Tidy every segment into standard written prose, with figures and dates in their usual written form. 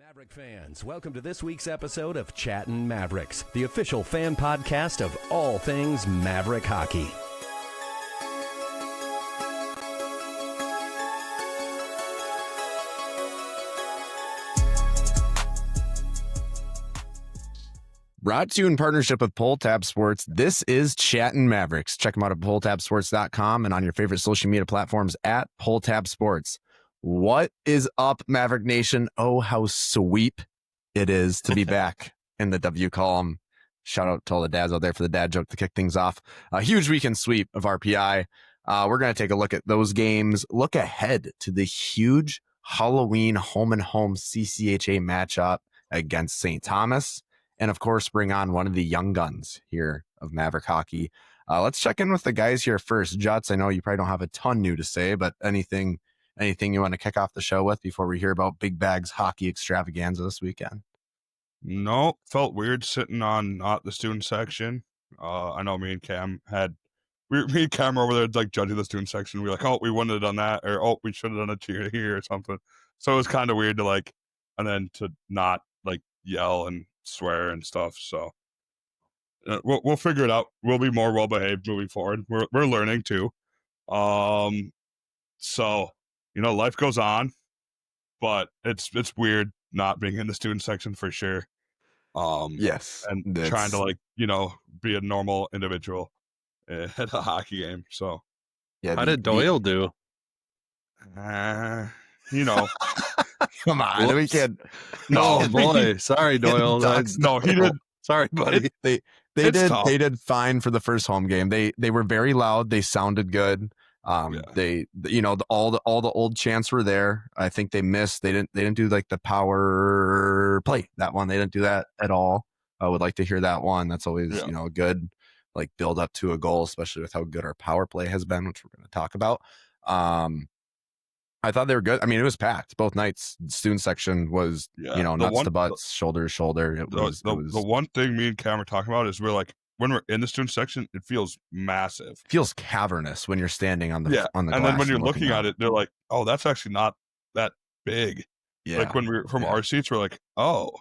Maverick fans, welcome to this week's episode of Chattin Mavericks, the official fan podcast of all things Maverick hockey. Brought to you in partnership with Pulltab Sports, this is Chattin Mavericks. Check them out at pulltabsports.com and on your favorite social media platforms at Pulltab Sports. What is up, Maverick Nation? Oh, how sweet it is to be back in the W column. Shout out to all the dads out there for the dad joke to kick things off. A huge weekend sweep of RPI. We're going to take a look at those games, look ahead to the huge Halloween home and home CCHA matchup against St. Thomas. And of course, bring on one of the young guns here of Maverick hockey. Let's check in with the guys here first. Juts, I know you probably don't have a ton new to say, but anything you want to kick off the show with before we hear about Big Bag's hockey extravaganza this weekend? No, felt weird sitting on not the student section. I know me and Cam were over there like judging the student section. We were like, oh, we wouldn't have done that, or oh, we should have done a cheer here or something. So it was kind of weird to like, and then to not like yell and swear and stuff. So we'll figure it out. We'll be more well behaved moving forward. We're learning too. So life goes on, but it's weird not being in the student section for sure. Yes, and trying to be a normal individual at a hockey game. So yeah, how did Doyle do? Come on, we can't. No, boy, sorry, Doyle. No, he did. Sorry, buddy. They did fine for the first home game. They were very loud. They sounded good. They all the old chants were there. I think they missed. They didn't do like the power play, that one. They didn't do that at all. I would like to hear that one. That's always a good like build up to a goal, especially with how good our power play has been, which we're going to talk about. I thought they were good. I mean, it was packed both nights. Student section was, nuts to butts, shoulder to shoulder. The one thing me and Cam are talking about is we're like, when we're in the student section, it feels massive. It feels cavernous when you're standing on the glass. And then when you're looking at it, they're like, oh, that's actually not that big. Yeah. Like when we're from our seats, we're like, oh.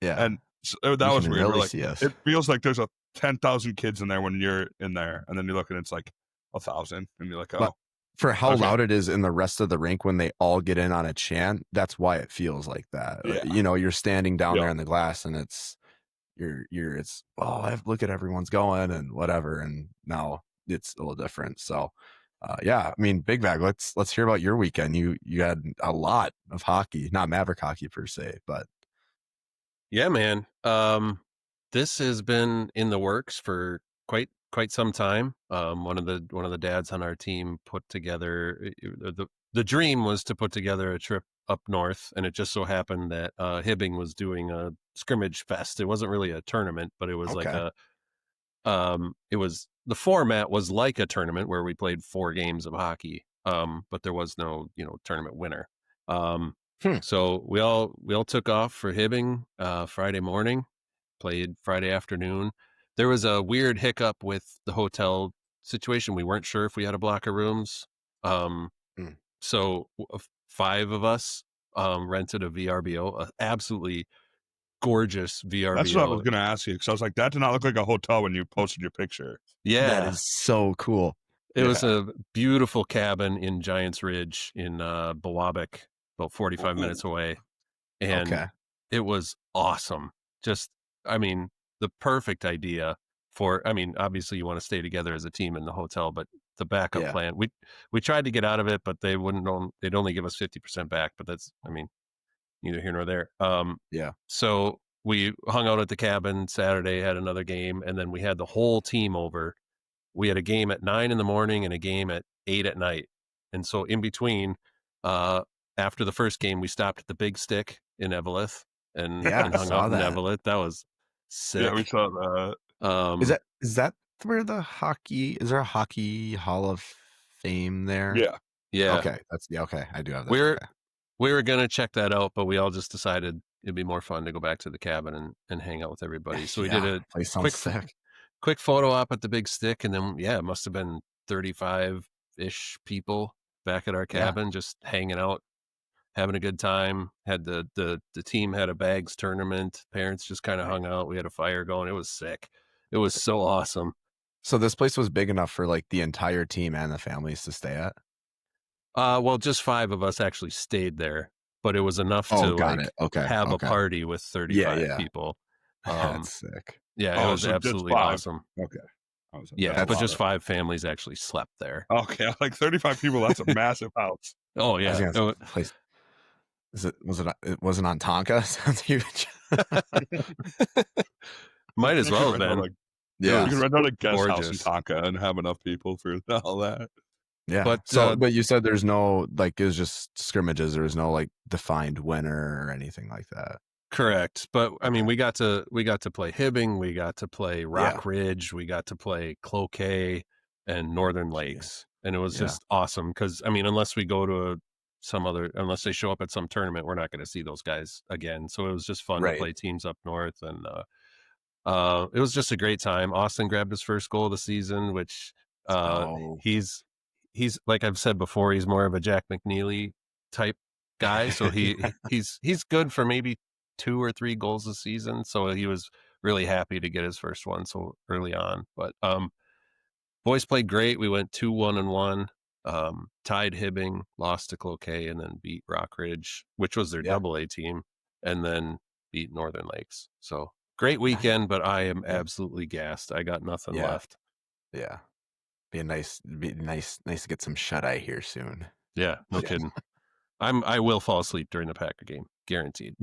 Yeah. And so that was weird. Really we're like, it feels like there's 10,000 kids in there when you're in there. And then you look and it's like 1,000. And you're like, oh. But for how loud it is in the rest of the rink when they all get in on a chant, that's why it feels like that. Yeah. You're standing down there in the glass and it's look at everyone's going and whatever, and now it's a little different. So I mean, Big Bag, let's hear about your weekend. You had a lot of hockey, not Maverick hockey per se, but yeah, man. This has been in the works for quite some time. One of the dads on our team put together the dream was to put together a trip up north, and it just so happened that Hibbing was doing a scrimmage fest. It wasn't really a tournament, but it was the format was like a tournament where we played 4 games of hockey, but there was no tournament winner. So we all took off for Hibbing Friday morning, played Friday afternoon. There was a weird hiccup with the hotel situation. We weren't sure if we had a block of rooms. So 5 of us rented a VRBO, absolutely gorgeous VRBO. That's what I was going to ask you, because I was like, that did not look like a hotel when you posted your picture. Yeah. That is so cool. It was a beautiful cabin in Giants Ridge in Biwabik, about 45 minutes away. And it was awesome. Just, the perfect idea for, obviously you want to stay together as a team in the hotel, but the backup plan, we tried to get out of it, but they'd only give us 50% back, but that's, neither here nor there. So we hung out at the cabin Saturday, had another game, and then we had the whole team over. We had a game at 9 a.m. and a game at 8 p.m. And so in between, after the first game, we stopped at the Big Stick in Eveleth and hung out in Eveleth. That was sick. Yeah, we saw that. Is that where the hockey, is there a hockey hall of fame there? Yeah. Okay. I do have that. We were going to check that out, but we all just decided it'd be more fun to go back to the cabin and hang out with everybody. So we did a quick photo op at the Big Stick. And then, it must've been 35-ish people back at our cabin, just hanging out, having a good time. Had the team had a bags tournament. Parents just kind of hung out. We had a fire going. It was sick. It was so awesome. So this place was big enough for like the entire team and the families to stay at? Well, just 5 of us actually stayed there, but it was enough to have a party with 35 people. That's sick. Yeah, it was absolutely awesome. Okay. Yeah, but just 5 families actually slept there. Okay, like 35 people. That's a massive house. Oh yeah. Place. It wasn't on Tonka? Sounds huge. Might as well have been. You can rent out a guest house in Tonka and have enough people for all that. Yeah. But you said there's no, like, it was just scrimmages. There was no like defined winner or anything like that. Correct. But I mean, we got to play Hibbing, we got to play Rock Ridge, we got to play Cloquet and Northern Lakes. And it was just awesome because, I mean, unless we go to unless they show up at some tournament, we're not going to see those guys again. So it was just fun to play teams up north. And it was just a great time. Austin grabbed his first goal of the season, which he's like I've said before, he's more of a Jack McNeely type guy. So he's good for maybe 2 or 3 goals a season. So he was really happy to get his first one so early on. But boys played great. We went 2-1-1, tied Hibbing, lost to Cloquet, and then beat Rock Ridge, which was their AA team, and then beat Northern Lakes. So great weekend, but I am absolutely gassed. I got nothing left. Yeah. Be nice to get some shut eye here soon. Yeah, no kidding. I will fall asleep during the Packer game, guaranteed.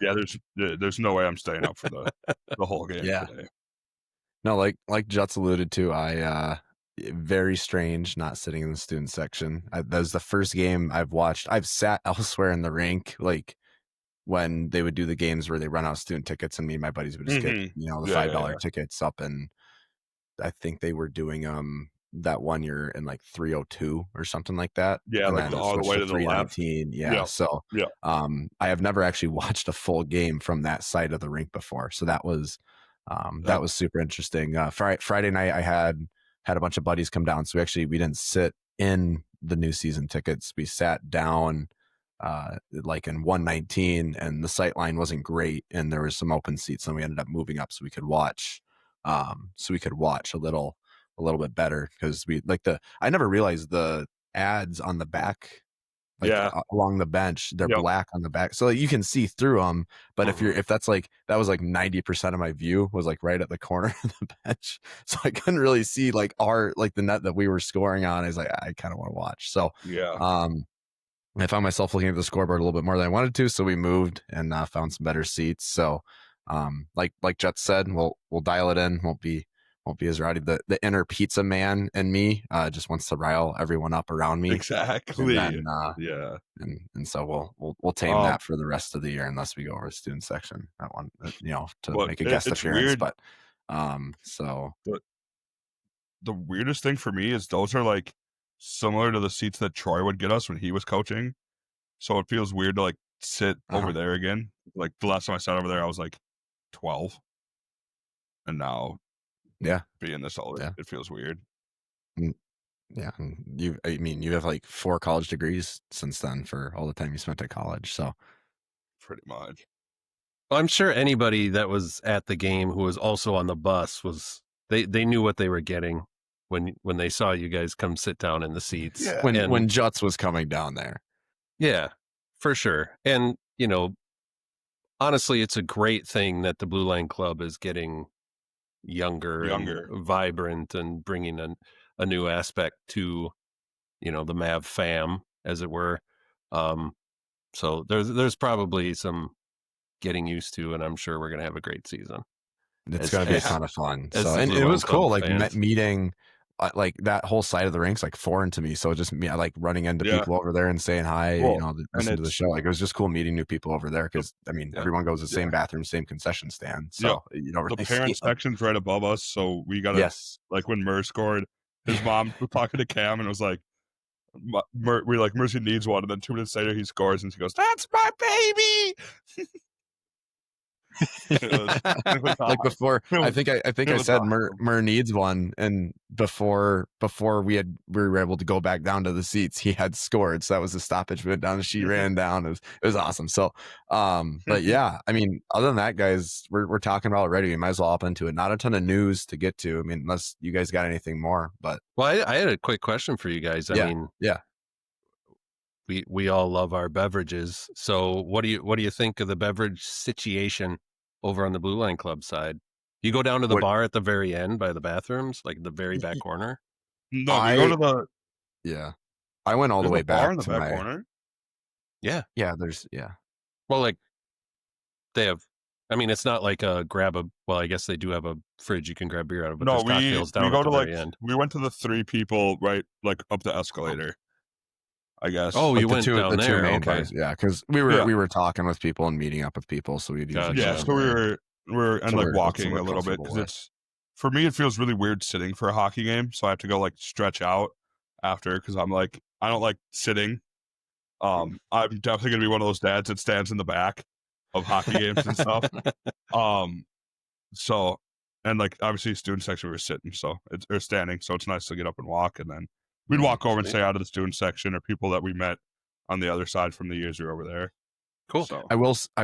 Yeah, there's no way I'm staying up for the whole game today. No, like Juts alluded to, I very strange not sitting in the student section. That was the first game I've watched. I've sat elsewhere in the rink, like when they would do the games where they run out student tickets, and me and my buddies would just get the $5 tickets up, and I think they were doing that one year in like 302 or something like that. Yeah, and like all the way to the left. So I have never actually watched a full game from that side of the rink before. So that was super interesting. Friday night I had a bunch of buddies come down. So we didn't sit in the new season tickets. We sat down like in 119, and the sight line wasn't great, and there was some open seats, and we ended up moving up so we could watch a little bit better, because I never realized the ads on the back, along the bench, they're black on the back, so you can see through them. But if that's like, that was like 90% of my view was like right at the corner of the bench, so I couldn't really see like the net that we were scoring on. I was like, I kind of want to watch. So I found myself looking at the scoreboard a little bit more than I wanted to, so we moved and found some better seats. So like Jet said, we'll dial it in. Won't be as rowdy. The inner pizza man in me just wants to rile everyone up around me. Exactly. And then, and so we'll tame that for the rest of the year, unless we go over the student section that one, to make a guest appearance. Weird. But the weirdest thing for me is those are like similar to the seats that Troy would get us when he was coaching. So it feels weird to like sit over there again. Like the last time I sat over there, I was like 12, and now being this old, it feels weird. Yeah, you have like 4 college degrees since then for all the time you spent at college, so pretty much. I'm sure anybody that was at the game who was also on the bus they knew what they were getting when they saw you guys come sit down in the seats. When Juts was coming down there. Yeah, for sure. And honestly, it's a great thing that the Blue Line Club is getting younger, and vibrant, and bringing a new aspect to, the Mav fam, as it were. So there's probably some getting used to, and I'm sure we're going to have a great season. It's going to be a ton of fun. So, and it was cool, like meeting like that whole side of the rinks, like foreign to me. So just me, like running into people over there and saying hi, listen to the show. Like it was just cool meeting new people over there, because everyone goes to the same bathroom, same concession stand. So the parent section's right above us. So we got like when Murr scored, his mom was talking to Cam and was like, we're like, Mercy needs one, and then 2 minutes later he scores and she goes, "That's my baby." It was Like hot. before, I think I said awesome. Mur needs one, and before we were able to go back down to the seats, he had scored. So that was the stoppage. We went down, and she ran down. It was awesome. So, but yeah, I mean, other than that, guys, we're talking about it already. We might as well hop into it. Not a ton of news to get to. I mean, unless you guys got anything more, but well, I had a quick question for you guys. I mean, yeah. we all love our beverages. So what do you think of the beverage situation over on the Blue Line Club side? You go down to the bar at the very end by the bathrooms, like the very back corner. No, we go to the. Yeah, I went all the There's way a bar back in the to back my. corner. Yeah. Well, like they have. I mean, it's not like well, I guess they do have a fridge you can grab beer out of, but there's cocktails down go at the to very end. We went to the 3 people right like up the escalator. I guess. Oh, like you went down the there. two main Okay. bars. Yeah, because we were talking with people and meeting up with people, so we'd usually Yeah, so we're and like walking a little bit because it's for me it feels really weird sitting for a hockey game, so I have to go like stretch out after because I'm like I don't like sitting. I'm definitely gonna be one of those dads that stands in the back of hockey games and stuff. So and like obviously student section we were sitting, so or standing, so it's nice to get up and walk, and then we'd walk over and say hi to the student section or people that we met on the other side from the years we were over there. Cool. So. I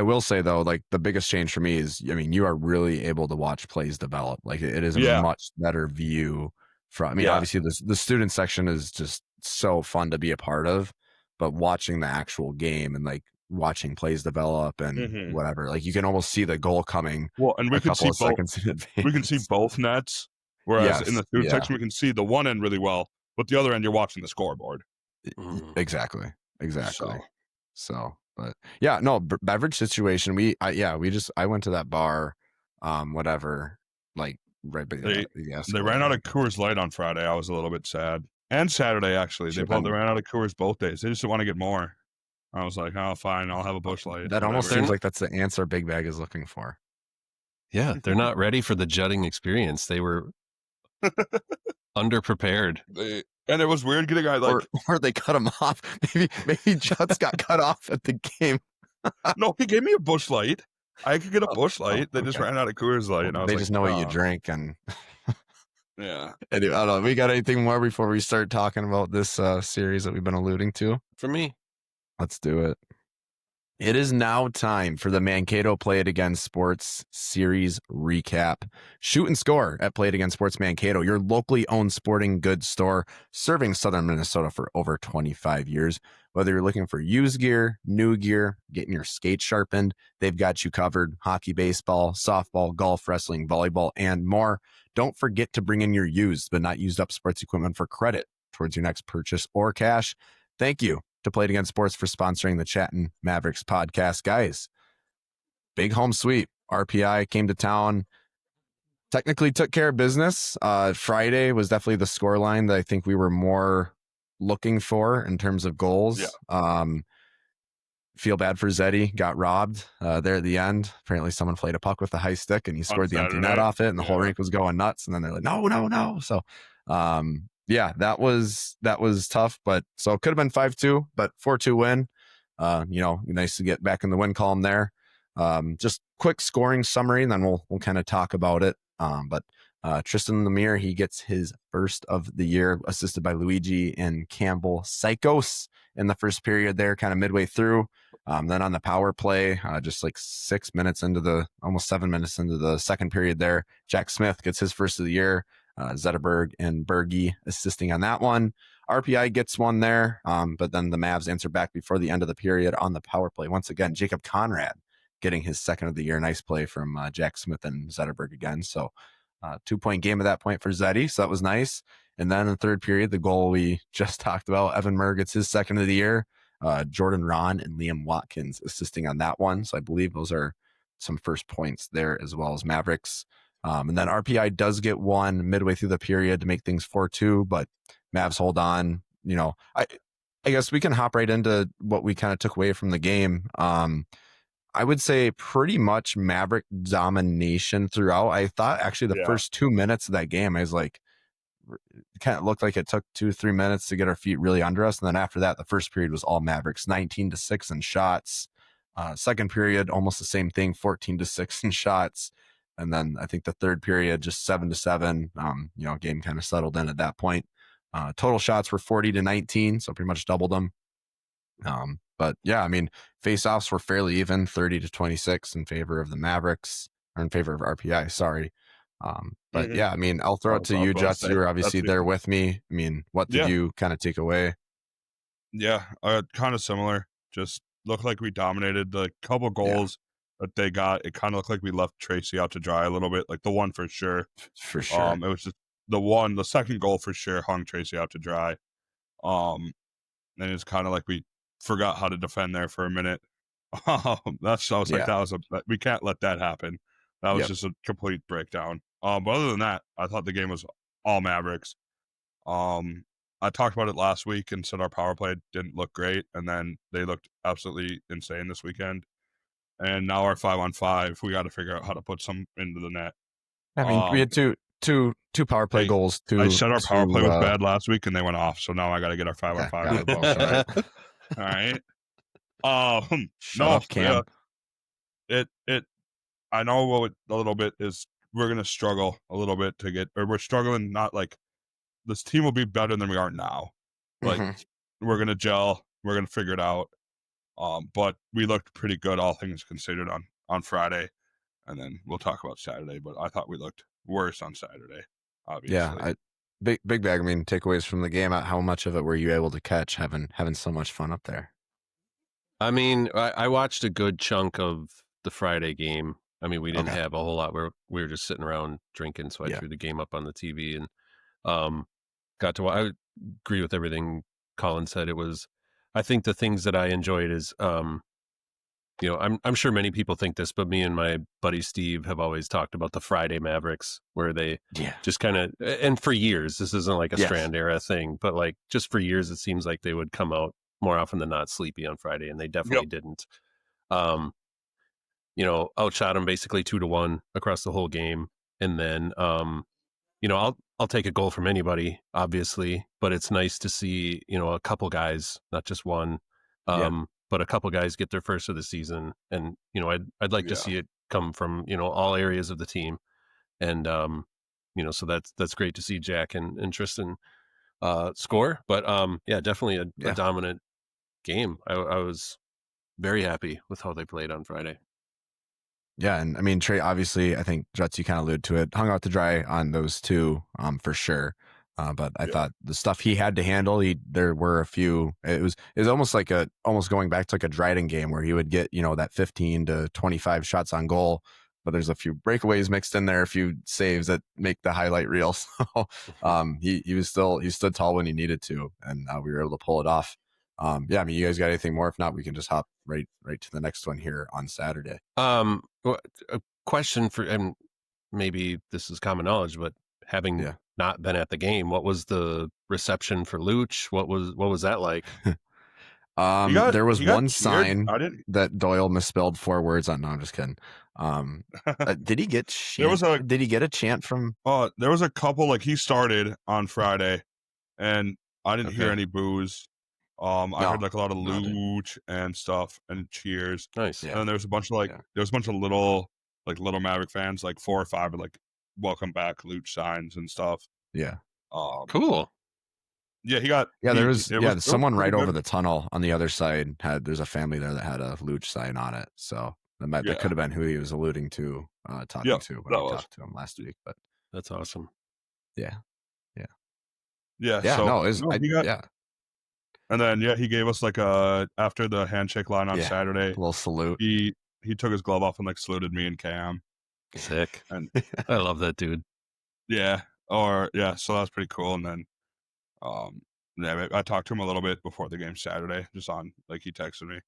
will say though, like the biggest change for me is, I mean, you are really able to watch plays develop. Like it is a much better view from. I mean, obviously the student section is just so fun to be a part of, but watching the actual game and like watching plays develop and whatever, like you can almost see the goal coming. Well, and we can see seconds in advance. We can see both nets, whereas in the student section we can see the one end really well, but the other end you're watching the scoreboard. Exactly. So, but yeah, no beverage situation. I went to that bar, whatever, like right. They ran out of Coors Light on Friday. I was a little bit sad, and Saturday actually. They ran out of Coors both days. They just didn't want to get more. I was like, oh, fine, I'll have a Busch Light. That almost seems like that's the answer Big Bag is looking for. Yeah, they're not ready for the jutting experience. They were underprepared. And it was weird getting or they cut him off. Maybe Juts got cut off at the game. No, he gave me a Busch Light. I could get a Busch Light. They just ran out of Coors Light. And I was they just know what you drink. And yeah. Anyway, I don't know. We got anything more before we start talking about this series that we've been alluding to? For me. Let's do it. It is now time for the Mankato Play It Again Sports Series recap. Shoot and score at Play It Again Sports Mankato, your locally owned sporting goods store serving southern Minnesota for over 25 years. Whether you're looking for used gear, new gear, getting your skates sharpened, they've got you covered. Hockey, baseball, softball, golf, wrestling, volleyball, and more. Don't forget to bring in your used but not used up sports equipment for credit towards your next purchase or cash. Thank you to Play It Again Sports for sponsoring the Chattin Mavericks podcast. Guys, big home sweep. RPI came to town, technically took care of business. Friday was definitely the scoreline that I think we were more looking for in terms of goals. Yeah. Feel bad for Zeddy, got robbed there at the end. Apparently someone played a puck with a high stick and he scored the empty net off it, and the whole rink was going nuts. And then they're like, no. So yeah, that was tough, but so it could have been 5-2, but 4-2 win. Nice to get back in the win column there. Just quick scoring summary, and then we'll kind of talk about it. But Tristan Lemire, he gets his first of the year, assisted by Luigi and Campbell Psychos in the first period there, kind of midway through. Then on the power play, just like almost 7 minutes into the second period there, Jack Smith gets his first of the year. Zetterberg and Berge assisting on that one. RPI gets one there, but then the Mavs answer back before the end of the period on the power play. Once again, Jacob Conrad getting his second of the year. Nice play from Jack Smith and Zetterberg again. So 2-point game at that point for Zeddy. So that was nice. And then in the third period, the goal we just talked about, Evan Murr gets his second of the year. Jordan Ron and Liam Watkins assisting on that one. So I believe those are some first points there, as well as Mavericks. And then RPI does get one midway through the period to make things 4-2, but Mavs hold on. I guess we can hop right into what we kind of took away from the game. I would say pretty much Maverick domination throughout. I thought actually the first 2 minutes of that game, I was like, it kind of looked like it took 2-3 minutes to get our feet really under us. And then after that, the first period was all Mavericks, 19-6 in shots. Second period, almost the same thing, 14-6 in shots. And then I think the third period, just 7-7. Game kind of settled in at that point. Total shots were 40-19, so pretty much doubled them. But yeah, I mean, face-offs were fairly even, 30-26 in favor of the Mavericks, or in favor of RPI, sorry. But yeah, I mean, I'll throw it to you, Juts. You were obviously there with me. I mean, what did you kind of take away? Yeah, kind of similar. Just looked like we dominated. The couple goals that they got, it kind of looked like we left Tracy out to dry a little bit. Like the one for sure. For sure. It was just the second goal for sure hung Tracy out to dry. And it's kind of like we forgot how to defend there for a minute. We can't let that happen. That was just a complete breakdown. But other than that, I thought the game was all Mavericks. I talked about it last week and said our power play didn't look great, and then they looked absolutely insane this weekend. And now our 5-on-5, we got to figure out how to put some into the net. I mean, we had two power play goals. I said our power play was bad last week, and they went off. So now I got to get our 5-on-5. All right. Shut up, Cam. I know what a little bit is. We're gonna struggle a little bit to get, or we're struggling. Not like this team will be better than we are now. Like we're gonna gel. We're gonna figure it out. But we looked pretty good, all things considered, on Friday, and then we'll talk about Saturday. But I thought we looked worse on Saturday. Obviously, yeah. Big bag. I mean, takeaways from the game. How much of it were you able to catch? Having so much fun up there. I mean, I watched a good chunk of the Friday game. I mean, we didn't have a whole lot. We were just sitting around drinking, so I threw the game up on the TV and got to. I agree with everything Colin said. I think the things that I enjoyed is, I'm sure many people think this, but me and my buddy Steve have always talked about the Friday Mavericks, where they just kind of, and for years, this isn't like a Strand era thing, but like just for years, it seems like they would come out more often than not sleepy on Friday, and they definitely didn't. Outshot them basically 2-1 across the whole game. And then, I'll take a goal from anybody, obviously, but it's nice to see, a couple guys, not just one, but a couple guys get their first of the season. And, I'd like to see it come from, all areas of the team. And, so that's great to see Jack and Tristan score. But, definitely a dominant game. I was very happy with how they played on Friday. Yeah, and I mean, Trey, obviously, I think Juts, you kind of alluded to it, hung out to dry on those two, for sure. But I thought the stuff he had to handle, there were a few. It was almost like almost going back to like a Dryden game where he would get that 15 to 25 shots on goal, but there's a few breakaways mixed in there, a few saves that make the highlight reel. So he stood tall when he needed to, and we were able to pull it off. I mean, you guys got anything more? If not, we can just hop right to the next one here on Saturday. A question for, and maybe this is common knowledge, but having not been at the game, what was the reception for Luch? What was that like? There was one sign that Doyle misspelled 4 words on. No, I'm just kidding. Did he get did he get a chant from? There was a couple. Like he started on Friday, and I didn't hear any boos. I heard like a lot of Luch and stuff and cheers. Nice. And then there was a bunch of little Maverick fans, like 4 or 5, like welcome back Luch signs and stuff. Yeah. Cool. Yeah, he got. Yeah, there was someone right over the tunnel on the other side there's a family there that had a Luch sign on it. So that could have been who he was alluding to, talking to when I talked to him last week. But that's awesome. Yeah. And then he gave us like after the handshake line on Saturday, a little salute. He took his glove off and like saluted me and Cam. Sick. And I love that dude. Yeah. So that was pretty cool. And then I talked to him a little bit before the game Saturday, just on like he texted me,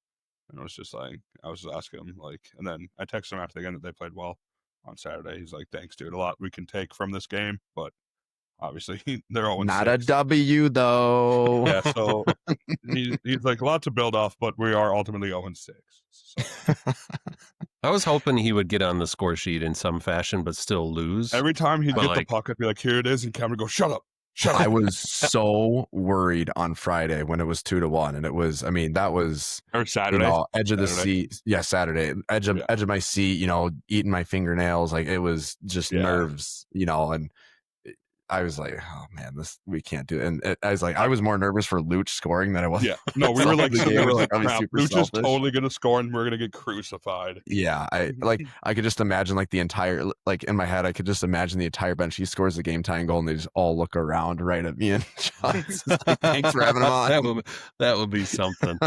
and it was just like I was just asking him like, and then I texted him after the game that they played well on Saturday. He's like, "Thanks, dude. A lot we can take from this game, but obviously they're all not a W though." Yeah, so he's like a lot to build off, but we are ultimately 0-6. So. I was hoping he would get on the score sheet in some fashion, but still lose. Every time he'd get the puck, I'd be like, "Here it is," and Cam would go, "Shut up." I was so worried on Friday when it was 2-1, and it was, I mean, that was, or Saturday, edge of the seat. Yeah, Saturday, edge of my seat. Eating my fingernails. Like it was just nerves. And I was like, oh man, we can't do it. And I was like, I was more nervous for Luch scoring than I was. Yeah, no, we were like, crap, Luch is totally gonna score, and we're gonna get crucified. Yeah, I could just imagine like the entire, like in my head, I could just imagine the entire bench. He scores the game tying goal, and they just all look around right at me and John. Like, thanks for having him on. That would be something.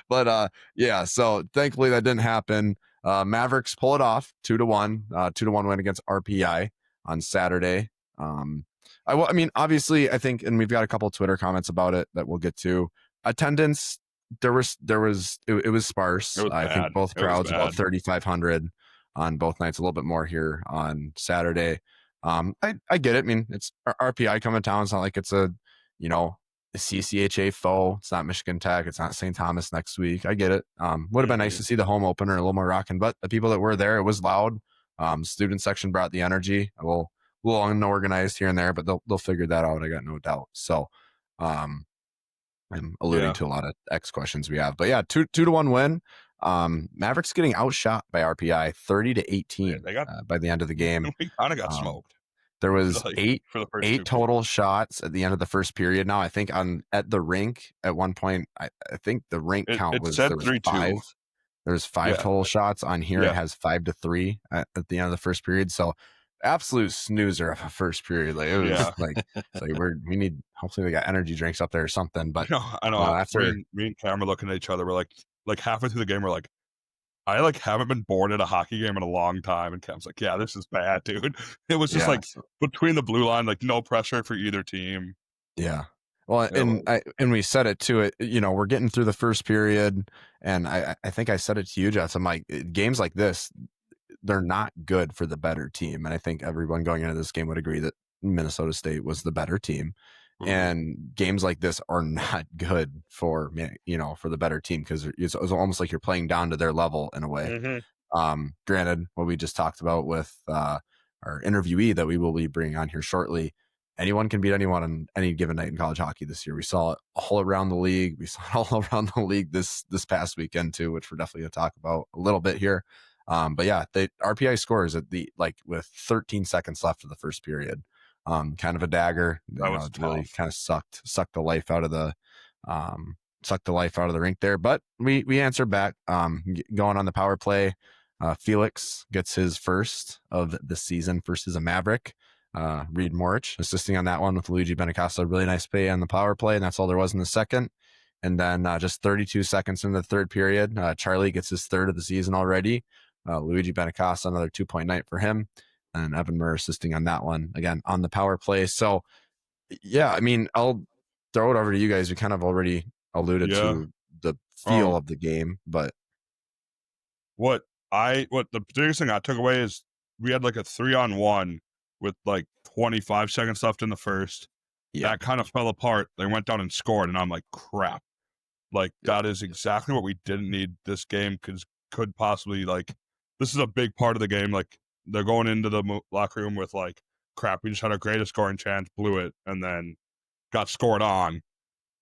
But yeah. So thankfully that didn't happen. Mavericks pull it off, 2-1, 2-1 win against RPI on Saturday. I mean, obviously, I think, and we've got a couple of Twitter comments about it that we'll get to. Attendance, it was sparse. I think both crowds about 3,500 on both nights, a little bit more here on Saturday. I get it. I mean, it's RPI coming to town. It's not like it's a CCHA foe. It's not Michigan Tech. It's not St. Thomas next week. I get it. Would have been nice to see the home opener a little more rocking, but the people that were there, it was loud. Student section brought the energy. A little unorganized here and there, but they'll figure that out. I got no doubt. So, I'm alluding to a lot of X questions we have, but yeah, 2-1 win. Mavericks getting outshot by RPI 30-18 by the end of the game. We kind of got smoked. There was eight total shots at the end of the first period. Now I think at the rink at one point, I think the rink count was 5. There's 5 total shots on here. It has 5-3 at the end of the first period. So absolute snoozer of a first period. Like it was we need, hopefully they got energy drinks up there or something. But I know after me and Cam were looking at each other, we're like halfway through the game, we're like, I haven't been bored at a hockey game in a long time. And Cam's like, yeah, this is bad, dude. It was just between the blue line, like no pressure for either team. Yeah. Well, and we said it too. We're getting through the first period, and I think I said it to you, Jess. I'm like, games like this, they're not good for the better team. And I think everyone going into this game would agree that Minnesota State was the better team. Mm-hmm. And games like this are not good for the better team, because it's almost like you're playing down to their level in a way. Mm-hmm. Granted, what we just talked about with our interviewee that we will be bringing on here shortly, anyone can beat anyone on any given night in college hockey this year. We saw it all around the league. We saw it all around the league this past weekend too, which we're definitely going to talk about a little bit here. But yeah, the RPI scores at with 13 seconds left of the first period. Kind of a dagger. It really kind of sucked the life out of the rink there. But we answered back. Going on the power play, Felix gets his first of the season, first as a Maverick. Reid Morich assisting on that one with Luigi Benincasa. Really nice play on the power play, and that's all there was in the second. And then just 32 seconds into the third period, Charlie gets his third of the season already. Luigi Benincasa, another 2-point night for him, and Evan Murr assisting on that one again on the power play. So yeah, I mean, I'll throw it over to you guys. We kind of already alluded to the feel of the game, but what the biggest thing I took away is we had like a 3-on-1 with like 25 seconds left in the first. That kind of fell apart. They went down and scored, and I'm like, crap. Like that is exactly what we didn't need this game, could possibly, like, this is a big part of the game. Like they're going into the locker room with like, crap, we just had our greatest scoring chance, blew it, and then got scored on.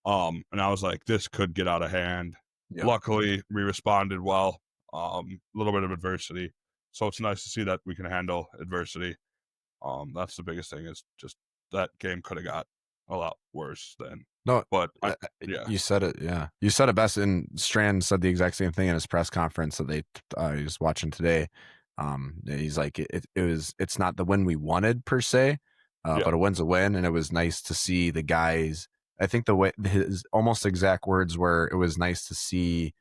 And I was like, this could get out of hand. Luckily, we responded well. A little bit of adversity, so it's nice to see that we can handle adversity. That's the biggest thing, is just that game could have got a lot worse than. No, but you said it. Yeah, you said it best. And Strand said the exact same thing in his press conference that he was watching today. He's like, it's not the win we wanted per se, but a win's a win, and it was nice to see the guys. I think the way his almost exact words were, it was nice to see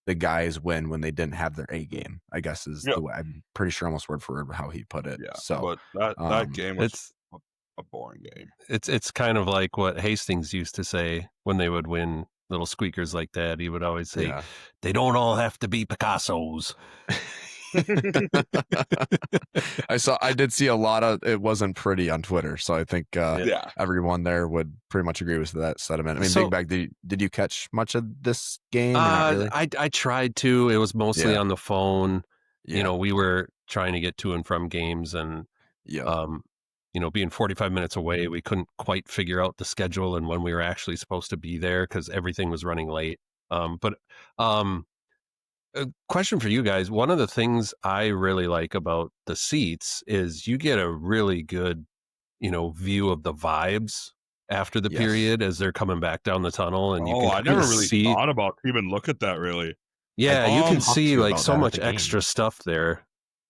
the guys win when they didn't have their A game, I guess is the way. I'm pretty sure almost word for word how he put it. Yeah. So but that game was a boring game. It's kind of like what Hastings used to say when they would win little squeakers like that. He would always say, they don't all have to be Picassos. I did see a lot of, it wasn't pretty on Twitter, so I think everyone there would pretty much agree with that sentiment. I mean, Big Bag, did you catch much of this game? Really? I tried to. It was mostly on the phone. We were trying to get to and from games, and being 45 minutes away, we couldn't quite figure out the schedule and when we were actually supposed to be there because everything was running late. But a question for you guys. One of the things I really like about the seats is you get a really good, view of the vibes after the period as they're coming back down the tunnel, and you can I never really see. thought about to even look at that really. Yeah, you can see like so much the extra stuff there.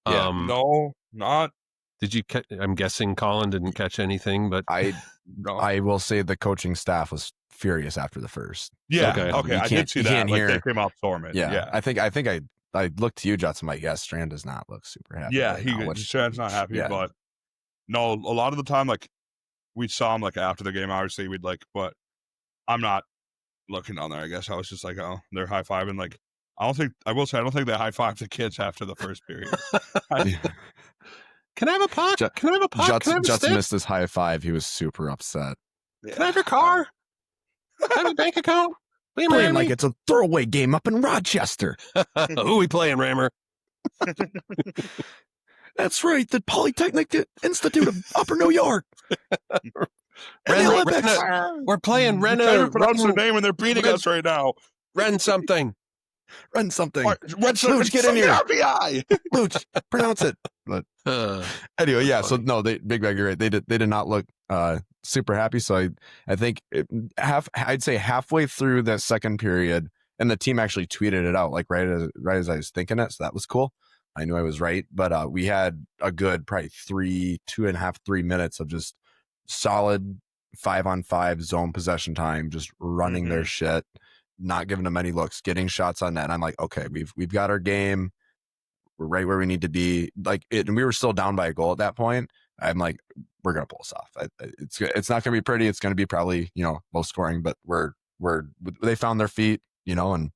Yeah. No, not. Did you? I'm guessing Colin didn't catch anything, but I No. will say the coaching staff was furious after the first. Yeah. Okay. Okay. I did see that. Like they came out storming. Yeah. Yeah. I looked to you, Jets. I'm like, yes, Strand does not look super happy. Yeah. right now, Strand's not happy, but no, a lot of the time, like we saw him like after the game, obviously we'd like, but I'm not looking down there. I guess I was just like, oh, they're high fiving. Like, I don't think they high fived the kids after the first period. Can I have a puck? Can I have a puck? Jets missed his high five. He was super upset. Yeah. Can I have your car? Can I have a bank account? Playing like it's a throwaway game up in Rochester. Who we playing, Rammer? That's right, the Polytechnic Institute of Upper New York. We're playing Can't even pronounce their name and they're beating us right now. Ren something. Run something. Luch, get in here. RBI. Luch, pronounce it. But anyway, yeah. So no, Big Bag, you're right. They did not look super happy. So I think I'd say halfway through that second period, and the team actually tweeted it out like right as I was thinking it. So that was cool. I knew I was right, but we had a good probably 2.5-3 minutes of just solid 5-on-5 zone possession time, just running their shit, not giving them any looks, getting shots on net. And I'm like, okay, we've got our game. We're right where we need to be. Like it, and we were still down by a goal at that point. I'm like, we're gonna pull this off. It's not gonna be pretty. It's gonna be probably low scoring, but they found their feet, and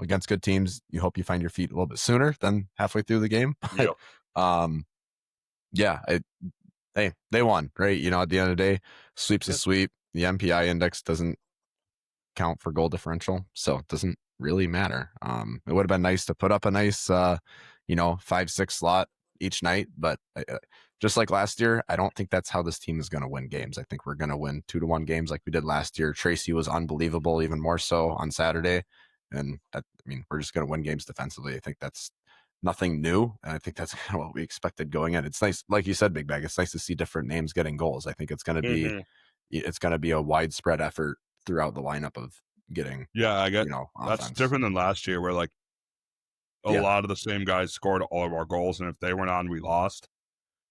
against good teams, you hope you find your feet a little bit sooner than halfway through the game. They won, right? At the end of the day, sweep's a sweep. The MPI index doesn't count for goal differential, so it doesn't really matter. It would have been nice to put up a nice 5-6 slot each night, but just like last year, I don't think that's how this team is going to win games. I think we're going to win 2-1 games like we did last year. Tracy was unbelievable, even more so on Saturday, and we're just going to win games defensively. I think that's nothing new, and I think that's kind of what we expected going in. It's nice, like you said, Big Bag. It's nice to see different names getting goals. I think it's going to be a widespread effort throughout the lineup of getting. Yeah, I get offense. That's different than last year, where like a lot of the same guys scored all of our goals, and if they weren't on, we lost.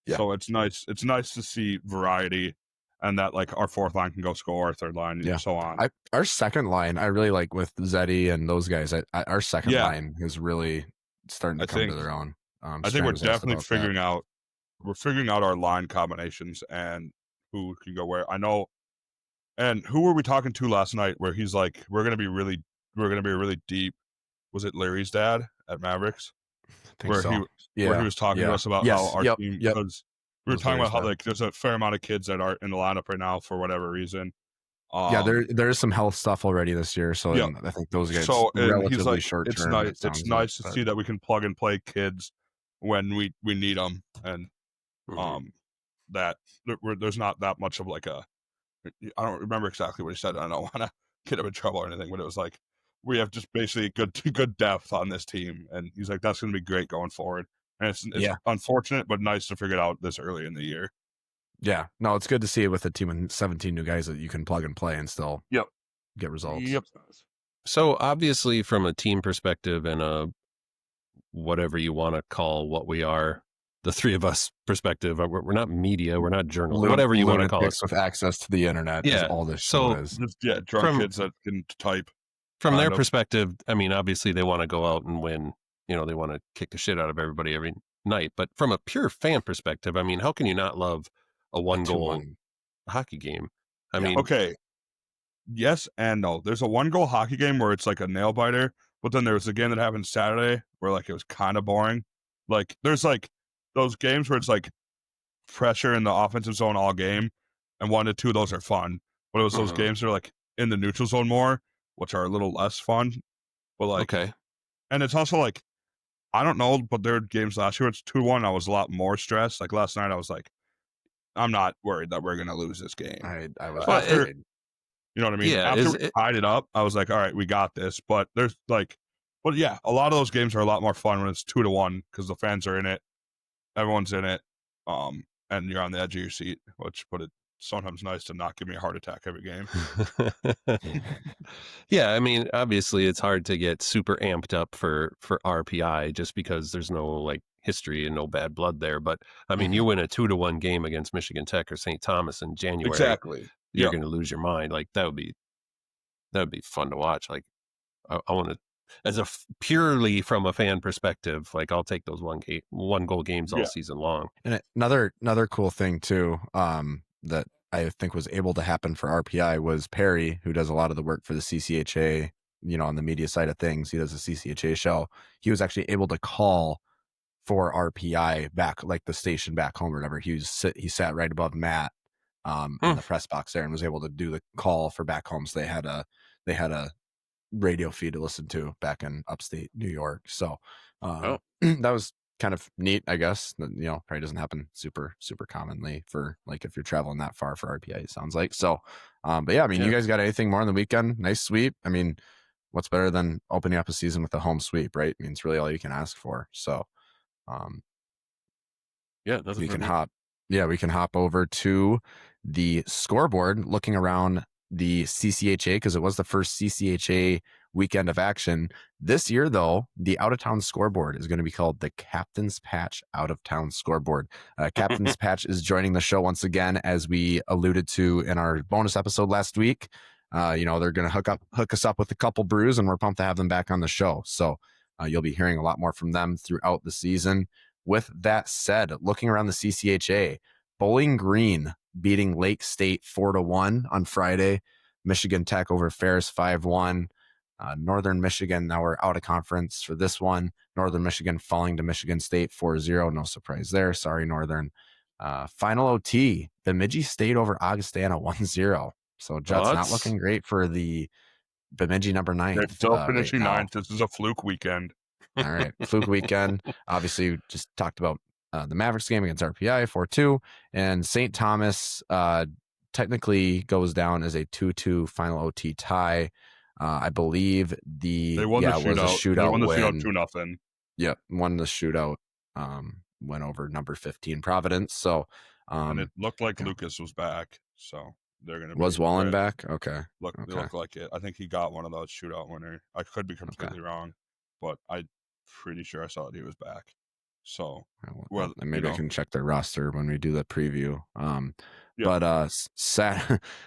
Yeah. So it's nice. It's nice to see variety, and that like our fourth line can go score, our third line, and so on. Our second line, I really like with Zeddy and those guys. Our second line is really starting to come to their own. I think we're definitely figuring out. We're figuring out our line combinations and who can go where. I know. And who were we talking to last night? Where he's like, we're gonna be really deep. Was it Larry's dad at Mavericks? Where he was talking to us about how our team, because we were talking about how like there's a fair amount of kids that are in the lineup right now for whatever reason. There is some health stuff already this year, so I think those guys. So relatively he's like, short it's term. nice. It's nice to see that we can plug and play kids when we need them, and that there's not that much of like a. I don't remember exactly what he said. I don't want to get him in trouble or anything, but it was like we have just basically good depth on this team, and he's like, that's going to be great going forward. And it's unfortunate, but nice to figure it out this early in the year. Yeah, no, it's good to see it with a team of 17 new guys that you can plug and play and still get results. Yep. So obviously, from a team perspective and a whatever you want to call what we are, the three of us perspective, we're not media, we're not journalists, whatever you want to call it. With access to the internet, is all this show is. Just, drunk kids that can type. From their perspective, obviously they want to go out and win. They want to kick the shit out of everybody every night. But from a pure fan perspective, how can you not love a one-goal hockey game? Okay. Yes and no. There's a one-goal hockey game where it's like a nail-biter, but then there was a game that happened Saturday where like it was kind of boring. Like there's like those games where it's like pressure in the offensive zone all game, and 1 to 2 of those are fun. But it was those games that are like in the neutral zone more, which are a little less fun. But like, and it's also like, I don't know, but there were games last year. It's 2-1. I was a lot more stressed. Like last night, I was like, I'm not worried that we're going to lose this game. I was after, you know what I mean? Yeah, after we tied it up, I was like, all right, we got this. But there's like, but yeah, a lot of those games are a lot more fun when it's 2-1 because the fans are in it, everyone's in it, and you're on the edge of your seat. But it's sometimes nice to not give me a heart attack every game. Yeah, I mean, obviously, it's hard to get super amped up for RPI just because there's no like history and no bad blood there. But I mean, you win a 2-1 game against Michigan Tech or St. Thomas in January, Exactly. You're going to lose your mind. Like that would be fun to watch. Like I want to, as a purely from a fan perspective, like I'll take those one goal games all season long. And another cool thing too, that I think was able to happen for RPI was Perry, who does a lot of the work for the CCHA, on the media side of things. He does a CCHA show. He was actually able to call for RPI back, like the station back home or whatever. He sat right above Matt in the press box there and was able to do the call for back home. So they had a radio feed to listen to back in upstate New York. So that was kind of neat, I guess. Probably doesn't happen super commonly for like if you're traveling that far for RPI, it sounds like. So but yeah, I mean, you guys got anything more on the weekend? Nice sweep. I mean, what's better than opening up a season with a home sweep, right? I mean, it's really all you can ask for. So we can hop over to the scoreboard, looking around the CCHA, because it was the first CCHA weekend of action. This year, though, the out-of-town scoreboard is going to be called the Captain's Patch Out-of-Town Scoreboard. Captain's Patch is joining the show once again, as we alluded to in our bonus episode last week. They're going to hook us up with a couple brews, and we're pumped to have them back on the show. So you'll be hearing a lot more from them throughout the season. With that said, looking around the CCHA, Bowling Green beating Lake State 4-1 on Friday. Michigan Tech over Ferris 5-1. Northern Michigan, now we're out of conference for this one. Northern Michigan falling to Michigan State 4-0. No surprise there. Sorry, Northern. Final OT, Bemidji State over Augustana 1-0. So Judd's not looking great for the Bemidji number 9. They're still finishing ninth. This is a fluke weekend. All right, fluke weekend. Obviously, we just talked about the Mavericks game against RPI 4-2, and St. Thomas technically goes down as a 2-2 final OT tie. I believe they won the shootout. Was a shootout. They won the shootout 2-0. Yep, won the shootout. Went over number 15 Providence. So and it looked like Lucas was back. So they're gonna was Wallen back? Okay. It looked like it. I think he got one of those shootout winners. I could be completely wrong, but I'm pretty sure I saw that he was back. So maybe I can check their roster when we do the preview. But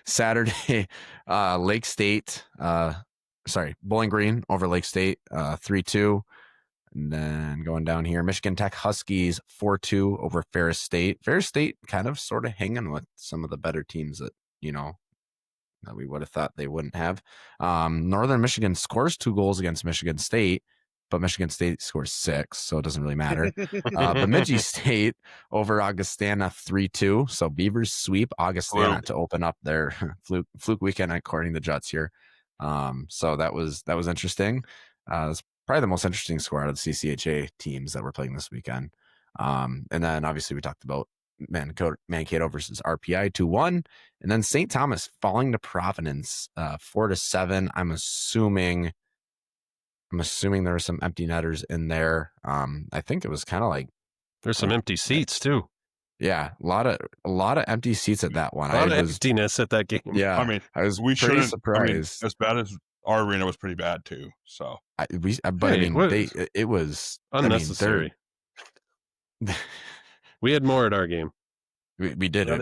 Saturday, Lake State, Bowling Green over Lake State, 3-2. And then going down here, Michigan Tech Huskies 4-2 over Ferris State. Ferris State kind of sort of hanging with some of the better teams that we would have thought they wouldn't have. Northern Michigan scores 2 goals against Michigan State, but Michigan State scores 6, so it doesn't really matter. Bemidji State over Augustana 3-2. So Beavers sweep Augustana to open up their fluke weekend, according to Juts here. So that was interesting. It's probably the most interesting score out of the CCHA teams that we're playing this weekend. And then obviously we talked about Mankato versus RPI 2-1, and then St. Thomas falling to Providence 4-7. I'm assuming there were some empty netters in there. I think it was kind of like there's some empty seats too. Yeah, a lot of empty seats at that one. A lot of emptiness at that game. Yeah, I mean, I was pretty surprised. I mean, as bad as our arena was pretty bad too. So, it was unnecessary. We had more at our game. We did it.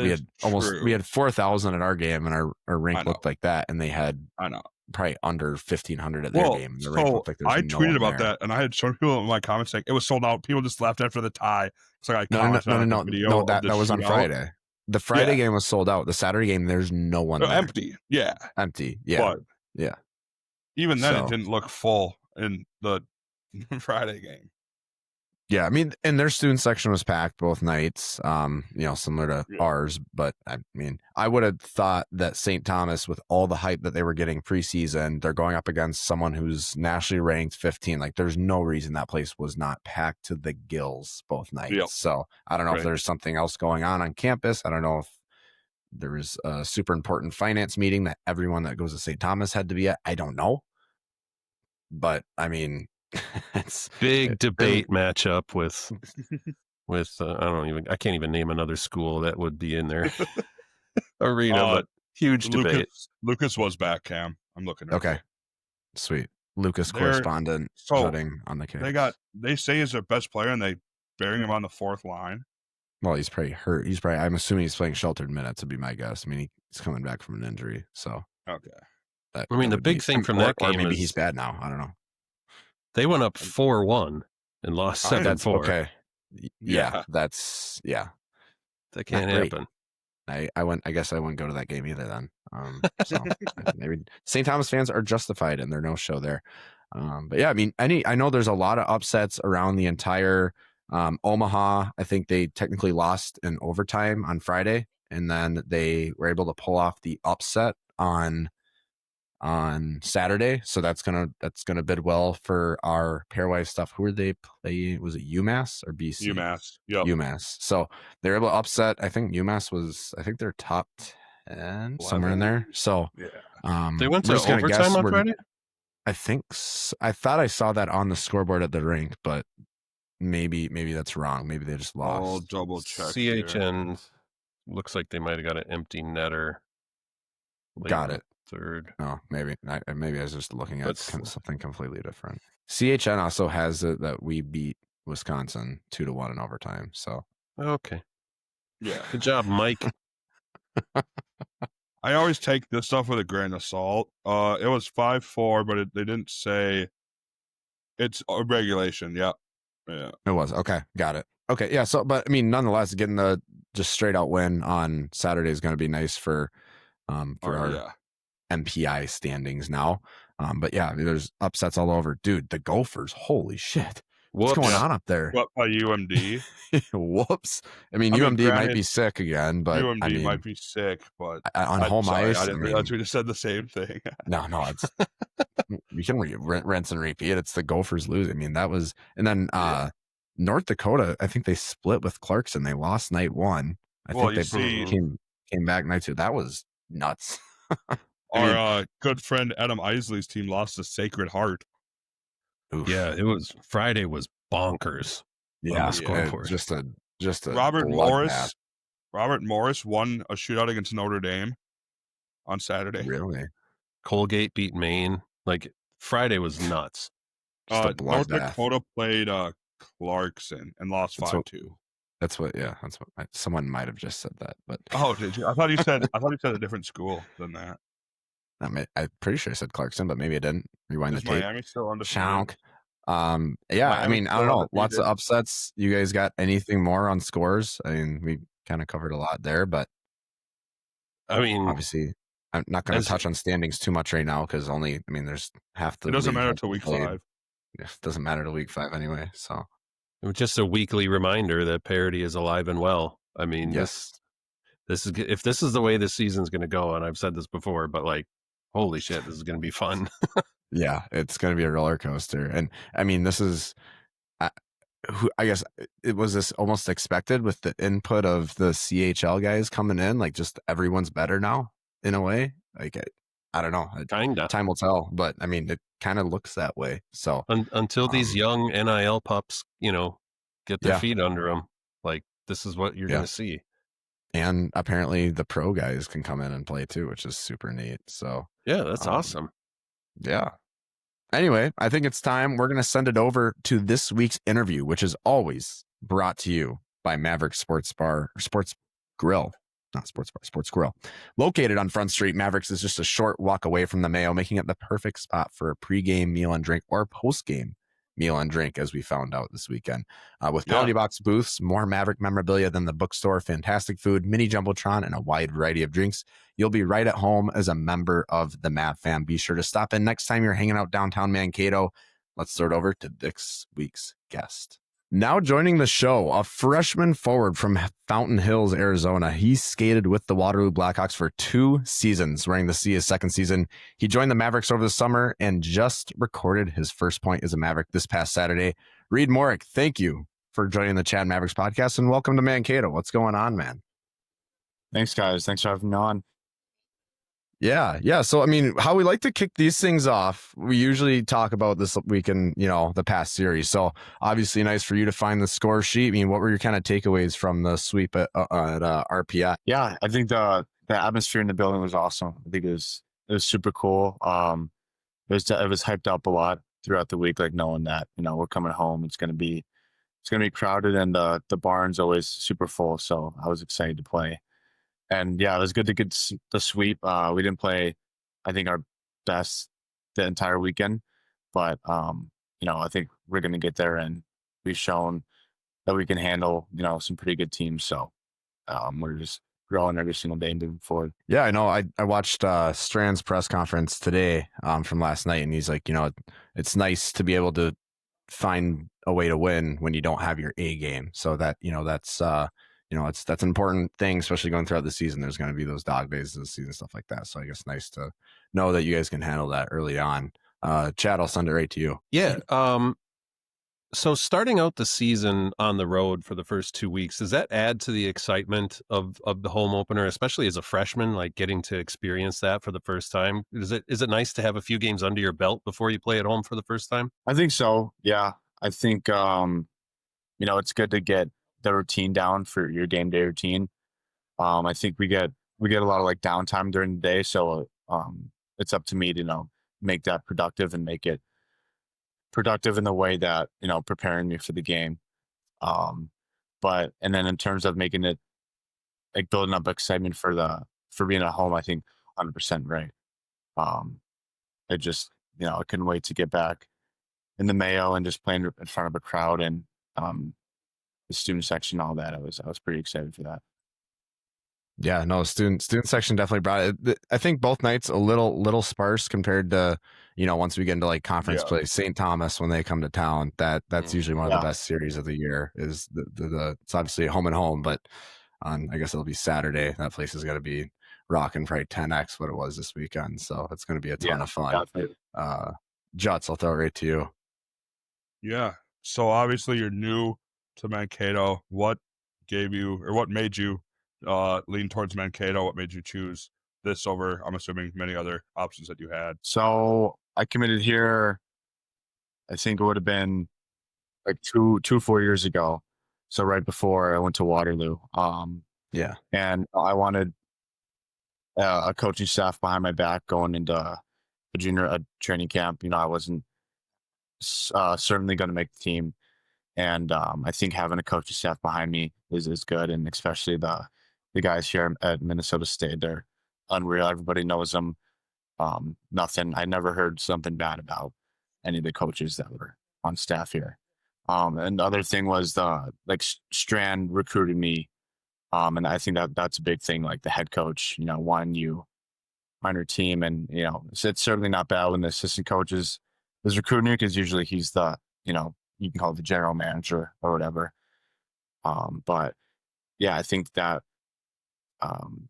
We had 4,000 at our game, and our rink looked like that, and they had probably under 1,500 at their game. The rink looked like I tweeted about that, and I had shown people in my comments saying it was sold out. People just left after the tie. So I commented on the video. That was on Friday. The Friday game was sold out. The Saturday game, there's no one there. Empty. Yeah. Empty. Yeah. But even then, it didn't look full in the Friday game. Yeah, I mean, and their student section was packed both nights, similar to ours. But I mean, I would have thought that St. Thomas, with all the hype that they were getting preseason, they're going up against someone who's nationally ranked 15. Like, there's no reason that place was not packed to the gills both nights. Yep. So I don't know if there's something else going on campus. I don't know if there was a super important finance meeting that everyone that goes to St. Thomas had to be at. I don't know. But I mean, it's big debate matchup with I can't even name another school that would be in their arena, but huge debate. Lucas was back, Cam. I'm looking at okay. Sweet. Lucas correspondent voting on the case. They say he's their best player, and they burying him on the fourth line. Well, he's probably hurt. I'm assuming he's playing sheltered minutes would be my guess. I mean, he's coming back from an injury. So okay. The big thing from that game, or maybe he's bad now. I don't know. They went up 4-1 and lost 7-4. Okay. Yeah, that can't happen. I guess I wouldn't go to that game either then. So maybe St. Thomas fans are justified in their no show there. But yeah, I mean, I know there's a lot of upsets around the entire Omaha. I think they technically lost in overtime on Friday, and then they were able to pull off the upset on Saturday. So that's gonna bid well for our pairwise stuff. Who were they playing? Was it UMass or BC? UMass. Yep. UMass. So they're able to upset. I think UMass was. I think they're top 10 somewhere in there. So they went to overtime on Friday. I think I thought I saw that on the scoreboard at the rink, but maybe that's wrong. Maybe they just lost. I'll double check. CHN looks like they might have got an empty netter. Got it. Third. No, maybe I was just looking at something completely different. CHN also has it that we beat Wisconsin 2-1 in overtime. So okay, yeah, good job, Mike. I always take this stuff with a grain of salt. It was 5-4, but they didn't say it's a regulation. Yeah, it was okay. Got it. Okay, yeah. So, but I mean, nonetheless, getting the just straight out win on Saturday is going to be nice for our MPI standings now. But yeah, there's upsets all over. Dude, the Gophers, holy shit. What's going on up there? What by UMD? Whoops. I mean, UMD might be sick again, but UMD might be sick, but on home ice. I didn't realize we just said the same thing. No, it's we can rinse and repeat. It's the Gophers lose. I mean, that was, and then North Dakota, I think they split with Clarkson. They lost night one. I think they came back night two. That was nuts. Our good friend Adam Isley's team lost to Sacred Heart. Oof. Yeah, Friday was bonkers. Yeah, just a Robert Morris. Robert Morris won a shootout against Notre Dame on Saturday. Really? Colgate beat Maine. Like Friday was nuts. North Dakota played Clarkson and lost 5-2. That's what someone might have just said that, but did you? I thought you said a different school than that. I'm pretty sure I said Clarkson, but maybe I didn't. Rewind the tape. Miami still on the Shank. I mean, I don't know. Lots of upsets. You guys got anything more on scores? I mean, we kind of covered a lot there, but I mean, obviously, I'm not going to touch on standings too much right now because there's half the. It doesn't matter till week 5. It doesn't matter till week 5 anyway. So, just a weekly reminder that parity is alive and well. I mean, yes, if this is the way this season's going to go, and I've said this before, but like, holy shit, this is going to be fun. Yeah, it's going to be a roller coaster. And I mean, this is, I guess it was this almost expected with the input of the CHL guys coming in, like just everyone's better now in a way. Like, I don't know. Kinda. Time will tell, but I mean, it kind of looks that way. So until these young NIL pups, get their feet under them, like this is what you're going to see. And apparently the pro guys can come in and play too, which is super neat. So yeah, that's awesome. Yeah. Anyway, I think it's time. We're going to send it over to this week's interview, which is always brought to you by Maverick Sports Grill. Located on Front Street, Mavericks is just a short walk away from the Mayo, making it the perfect spot for a pregame meal and drink or postgame meal and drink, as we found out this weekend. With penalty box booths, more Maverick memorabilia than the bookstore, fantastic food, mini jumbotron, and a wide variety of drinks, you'll be right at home as a member of the Mav fam. Be sure to stop in next time you're hanging out downtown Mankato. Let's throw it over to this week's guest. Now joining the show, a freshman forward from Fountain Hills, Arizona. He skated with the Waterloo Blackhawks for 2 seasons, running to see his second season. He joined the Mavericks over the summer and just recorded his first point as a Maverick this past Saturday. Reid Morich, thank you for joining the Chattin Mavericks podcast, and welcome to Mankato. What's going on, man? Thanks, guys. Thanks for having me on. Yeah. So, I mean, how we like to kick these things off, we usually talk about this week in, the past series. So obviously nice for you to find the score sheet. I mean, what were your kind of takeaways from the sweep at RPI? Yeah, I think the atmosphere in the building was awesome. I think it was super cool. It was hyped up a lot throughout the week, like knowing that, we're coming home. It's going to be crowded, and the barn's always super full. So I was excited to play. And yeah, it was good to get the sweep. We didn't play, I think, our best the entire weekend, but I think we're going to get there, and we've shown that we can handle, some pretty good teams. So we're just growing every single day moving forward. Yeah, I know. I watched Strand's press conference today from last night, and he's like, it's nice to be able to find a way to win when you don't have your A game. So that, that's an important thing, especially going throughout the season. There's going to be those dog days of the season, stuff like that. So I guess nice to know that you guys can handle that early on. Chad, I'll send it right to you. Yeah. So starting out the season on the road for the first 2 weeks, does that add to the excitement of the home opener, especially as a freshman, like getting to experience that for the first time? Is it nice to have a few games under your belt before you play at home for the first time? I think so. Yeah. I think, it's good to get the routine down for your game day routine. I think we get a lot of like downtime during the day. So it's up to me to, make that productive and make it productive in the way that, preparing me for the game. And then in terms of making it like building up excitement for being at home, I think 100% right. I just, I couldn't wait to get back in the Mayo and just playing in front of a crowd and the student section, all that. I was pretty excited for that. Yeah, no, student section definitely brought it. I think both nights a little sparse compared to, once we get into like conference play. St. Thomas, when they come to town, that's usually one of the best series of the year. Is the it's obviously home and home, but on, I guess it'll be Saturday. That place is going to be rocking probably 10x what it was this weekend. So it's going to be a ton of fun. Juts, I'll throw it right to you. Yeah. So obviously you're new to Mankato. What made you lean towards Mankato? What made you choose this over, I'm assuming, many other options that you had? So I committed here, I think it would have been like 4 years ago. So right before I went to Waterloo. And I wanted a coaching staff behind my back going into a junior training camp. I wasn't certainly going to make the team. And I think having a coaching staff behind me is good. And especially the guys here at Minnesota State, they're unreal. Everybody knows them. I never heard something bad about any of the coaches that were on staff here. And the other thing was Strand recruited me. And I think that's a big thing, like the head coach, wanting you on your team. And, it's certainly not bad when the assistant coach is recruiting you, because usually he's the, you can call it the general manager or whatever. But yeah, I think that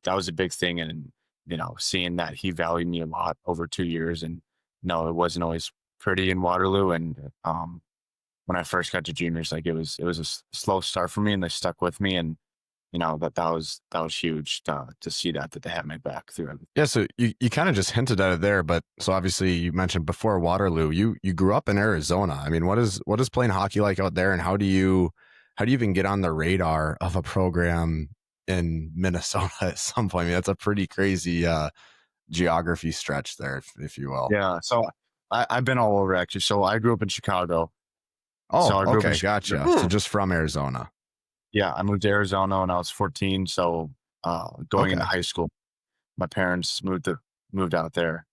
was a big thing. And, seeing that he valued me a lot over 2 years, and it wasn't always pretty in Waterloo. And when I first got to juniors, like it was a slow start for me, and they stuck with me. And, that was huge to see that they had my back through everything. Yeah. So you kind of just hinted at it there, but so obviously you mentioned before Waterloo, you grew up in Arizona. I mean, what is playing hockey like out there, and how do you even get on the radar of a program in Minnesota at some point? I mean, that's a pretty crazy geography stretch there, if you will. Yeah. So I've been all over, actually. So I grew up in Chicago. Oh, so I grew okay. up in Gotcha. So just from Arizona. Yeah. I moved to Arizona when I was 14. So going into high school, my parents moved out there.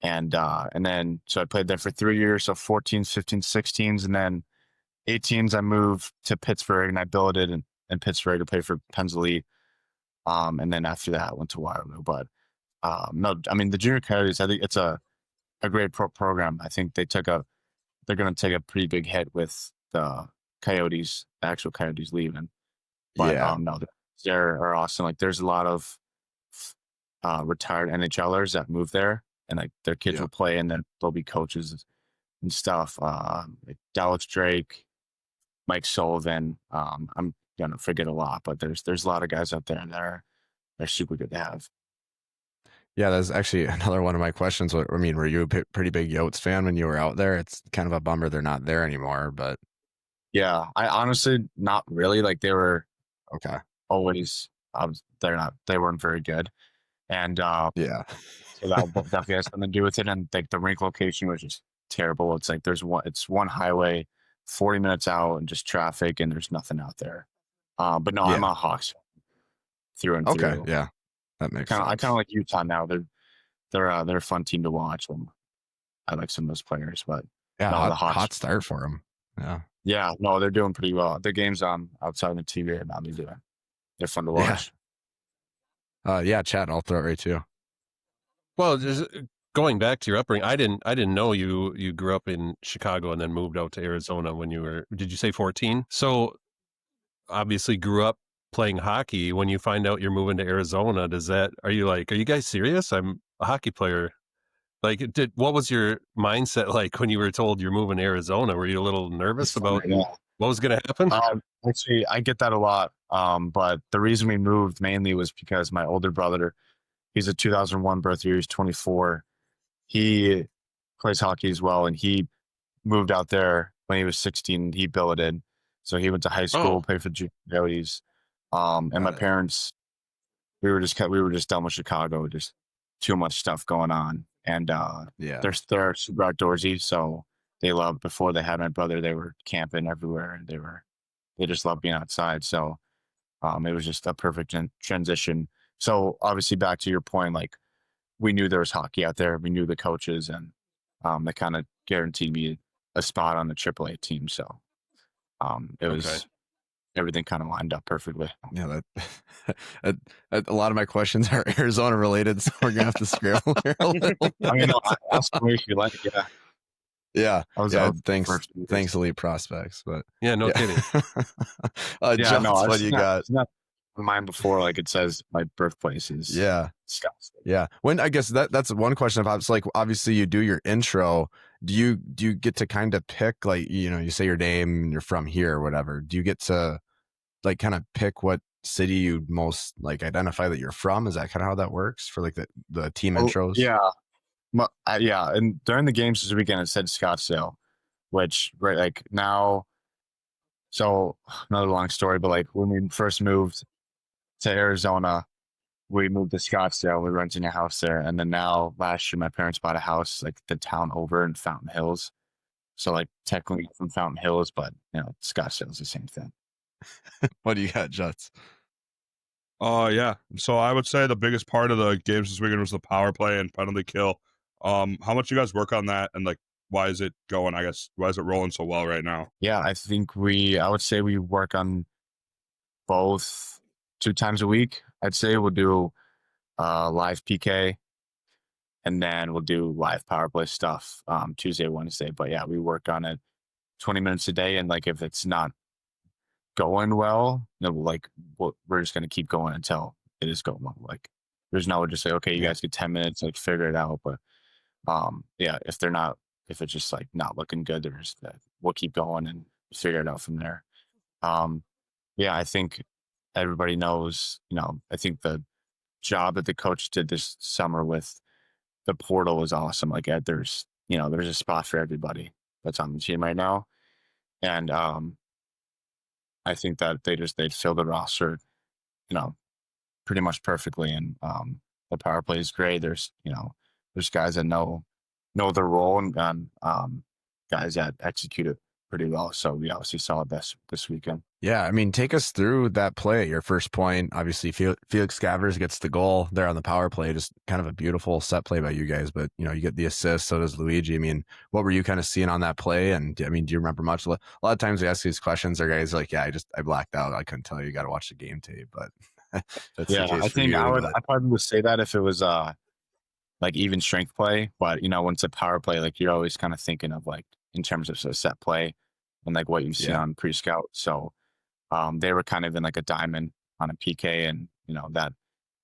And then, so I played there for 3 years. So 14s, 15s, 16s, and then 18s, I moved to Pittsburgh, and I billeted in Pittsburgh to play for Penn's Elite. And then after that, I went to Waterloo. But no, I mean, the Junior Coyotes, I think it's a great program. I think they're going to take a pretty big hit with the Coyotes, the actual Coyotes leaving. But no, they are awesome. Like there's a lot of retired NHLers that move there, and like their kids will play, and then they'll be coaches and stuff. Like Dallas Drake, Mike Sullivan. I'm gonna forget a lot, but there's a lot of guys out there, and they're super good to have. Yeah, that's actually another one of my questions. I mean, were you a pretty big Yotes fan when you were out there? It's kind of a bummer they're not there anymore, but yeah, I honestly not really. Like they were always. They weren't very good, and so that definitely has something to do with it. And like the rink location was just terrible. It's like it's one highway, 40 minutes out, and just traffic, and there's nothing out there. But no, I'm a Hawks through and through. Okay, yeah, that makes sense. I kind of like Utah now. They're a fun team to watch. I like some of those players, but yeah, no, the hot start for them. Yeah, no, they're doing pretty well. The games outside the TV right now, they're fun to watch. Chat, I'll throw it right to you. Well, just going back to your upbringing, I didn't know you grew up in Chicago and then moved out to Arizona when you were, did you say 14? So obviously grew up playing hockey. When you find out you're moving to Arizona, are you guys serious? I'm a hockey player. Like, what was your mindset like when you were told you're moving to Arizona? Were you a little nervous about what was going to happen? Actually, I get that a lot. But the reason we moved mainly was because my older brother, he's a 2001 birth year, he's 24. He plays hockey as well, and he moved out there when he was 16. He billeted, so he went to high school, played for the Coyotes. And my parents, we were just done with Chicago, just too much stuff going on. And they're super outdoorsy, so they loved. Before they had my brother, they were camping everywhere, and they just loved being outside. So it was just a perfect transition. So obviously, back to your point, like we knew there was hockey out there, we knew the coaches, and they kind of guaranteed me a spot on the AAA team. So it was everything kind of lined up perfectly. Yeah, that a lot of my questions are Arizona related, so we're gonna have to scramble here a little. I mean, ask me if you like. Yeah. Thanks, Elite Prospects. But no kidding. John, what do you got? It's not mine before. Like it says, my birthplace is Scottsdale. Yeah. When I guess that's one question about. It's like obviously you do your intro. Do you get to kind of pick, like, you say your name and you're from here or whatever? Do you get to like kind of pick what city you most like identify that you're from? Is that kind of how that works for like the team intros? Yeah. And during the games this weekend, it said Scottsdale, which like now. So another long story, but like when we first moved to Arizona, we moved to Scottsdale. We were renting a house there, and then now last year my parents bought a house like the town over in Fountain Hills. So like technically from Fountain Hills, but Scottsdale is the same thing. What do you got, Juts? Yeah. So I would say the biggest part of the games this weekend was the power play and penalty kill. How much you guys work on that, and like why is it going? I guess why is it rolling so well right now? Yeah, I think I would say we work on both 2 times a week. I'd say we'll do live PK, and then we'll do live power play stuff Tuesday, Wednesday. But yeah, we work on it 20 minutes a day, and like if it's not going well, we're just gonna keep going until it is going well. Like there's no just say, okay, you guys get 10 minutes, like figure it out. But if it's just like not looking good, we'll keep going and figure it out from there. I think everybody knows, I think the job that the coach did this summer with the portal was awesome. Like there's a spot for everybody that's on the team right now. And I think that they filled the roster, pretty much perfectly. And the power play is great. There's guys that know their role, and guys that execute it pretty well. So we obviously saw this weekend. Yeah, I mean, take us through that play. Your first point, obviously, Felix Scavers gets the goal there on the power play. Just kind of a beautiful set play by you guys. But you get the assist. So does Luigi. I mean, what were you kind of seeing on that play? And I mean, do you remember much? A lot of times we ask these questions, our guys are like, "Yeah, I blacked out. I couldn't tell you. You got to watch the game tape." But that's the case I think I probably would say that if it was like even strength play. But when it's a power play, like you're always kind of thinking of like in terms of set play. and like what you see on pre-scout. So they were kind of in like a diamond on a PK, and that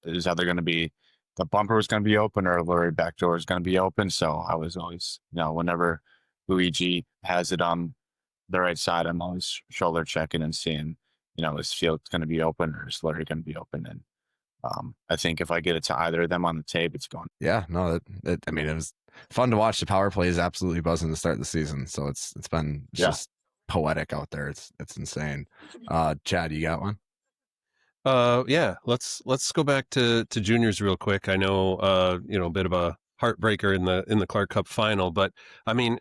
is either going to be the bumper was going to be open or the back door is going to be open. So I was always, whenever Luigi has it on the right side, I'm always shoulder checking and seeing, is field going to be open or is Larry going to be open? And I think if I get it to either of them on the tape, it's going. Yeah, no, I mean, it was fun to watch. The power play is absolutely buzzing to start the season. So it's been just poetic out there. It's insane. Chad, you got one? Yeah, let's go back to juniors real quick. I know, a bit of a heartbreaker in the Clark Cup final, but I mean,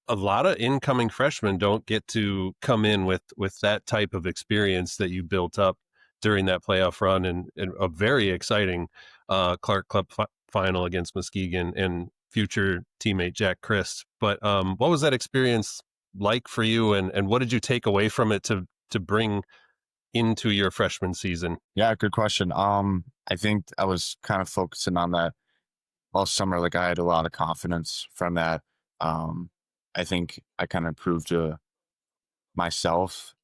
a lot of incoming freshmen don't get to come in with that type of experience that you built up during that playoff run, and a very exciting Clark Cup final against Muskegon and future teammate Jack Christ. But what was that experience like for you, and what did you take away from it to bring into your freshman season? Yeah, good question. I think I was kind of focusing on that all summer. Like I had a lot of confidence from that. I think I kind of proved to myself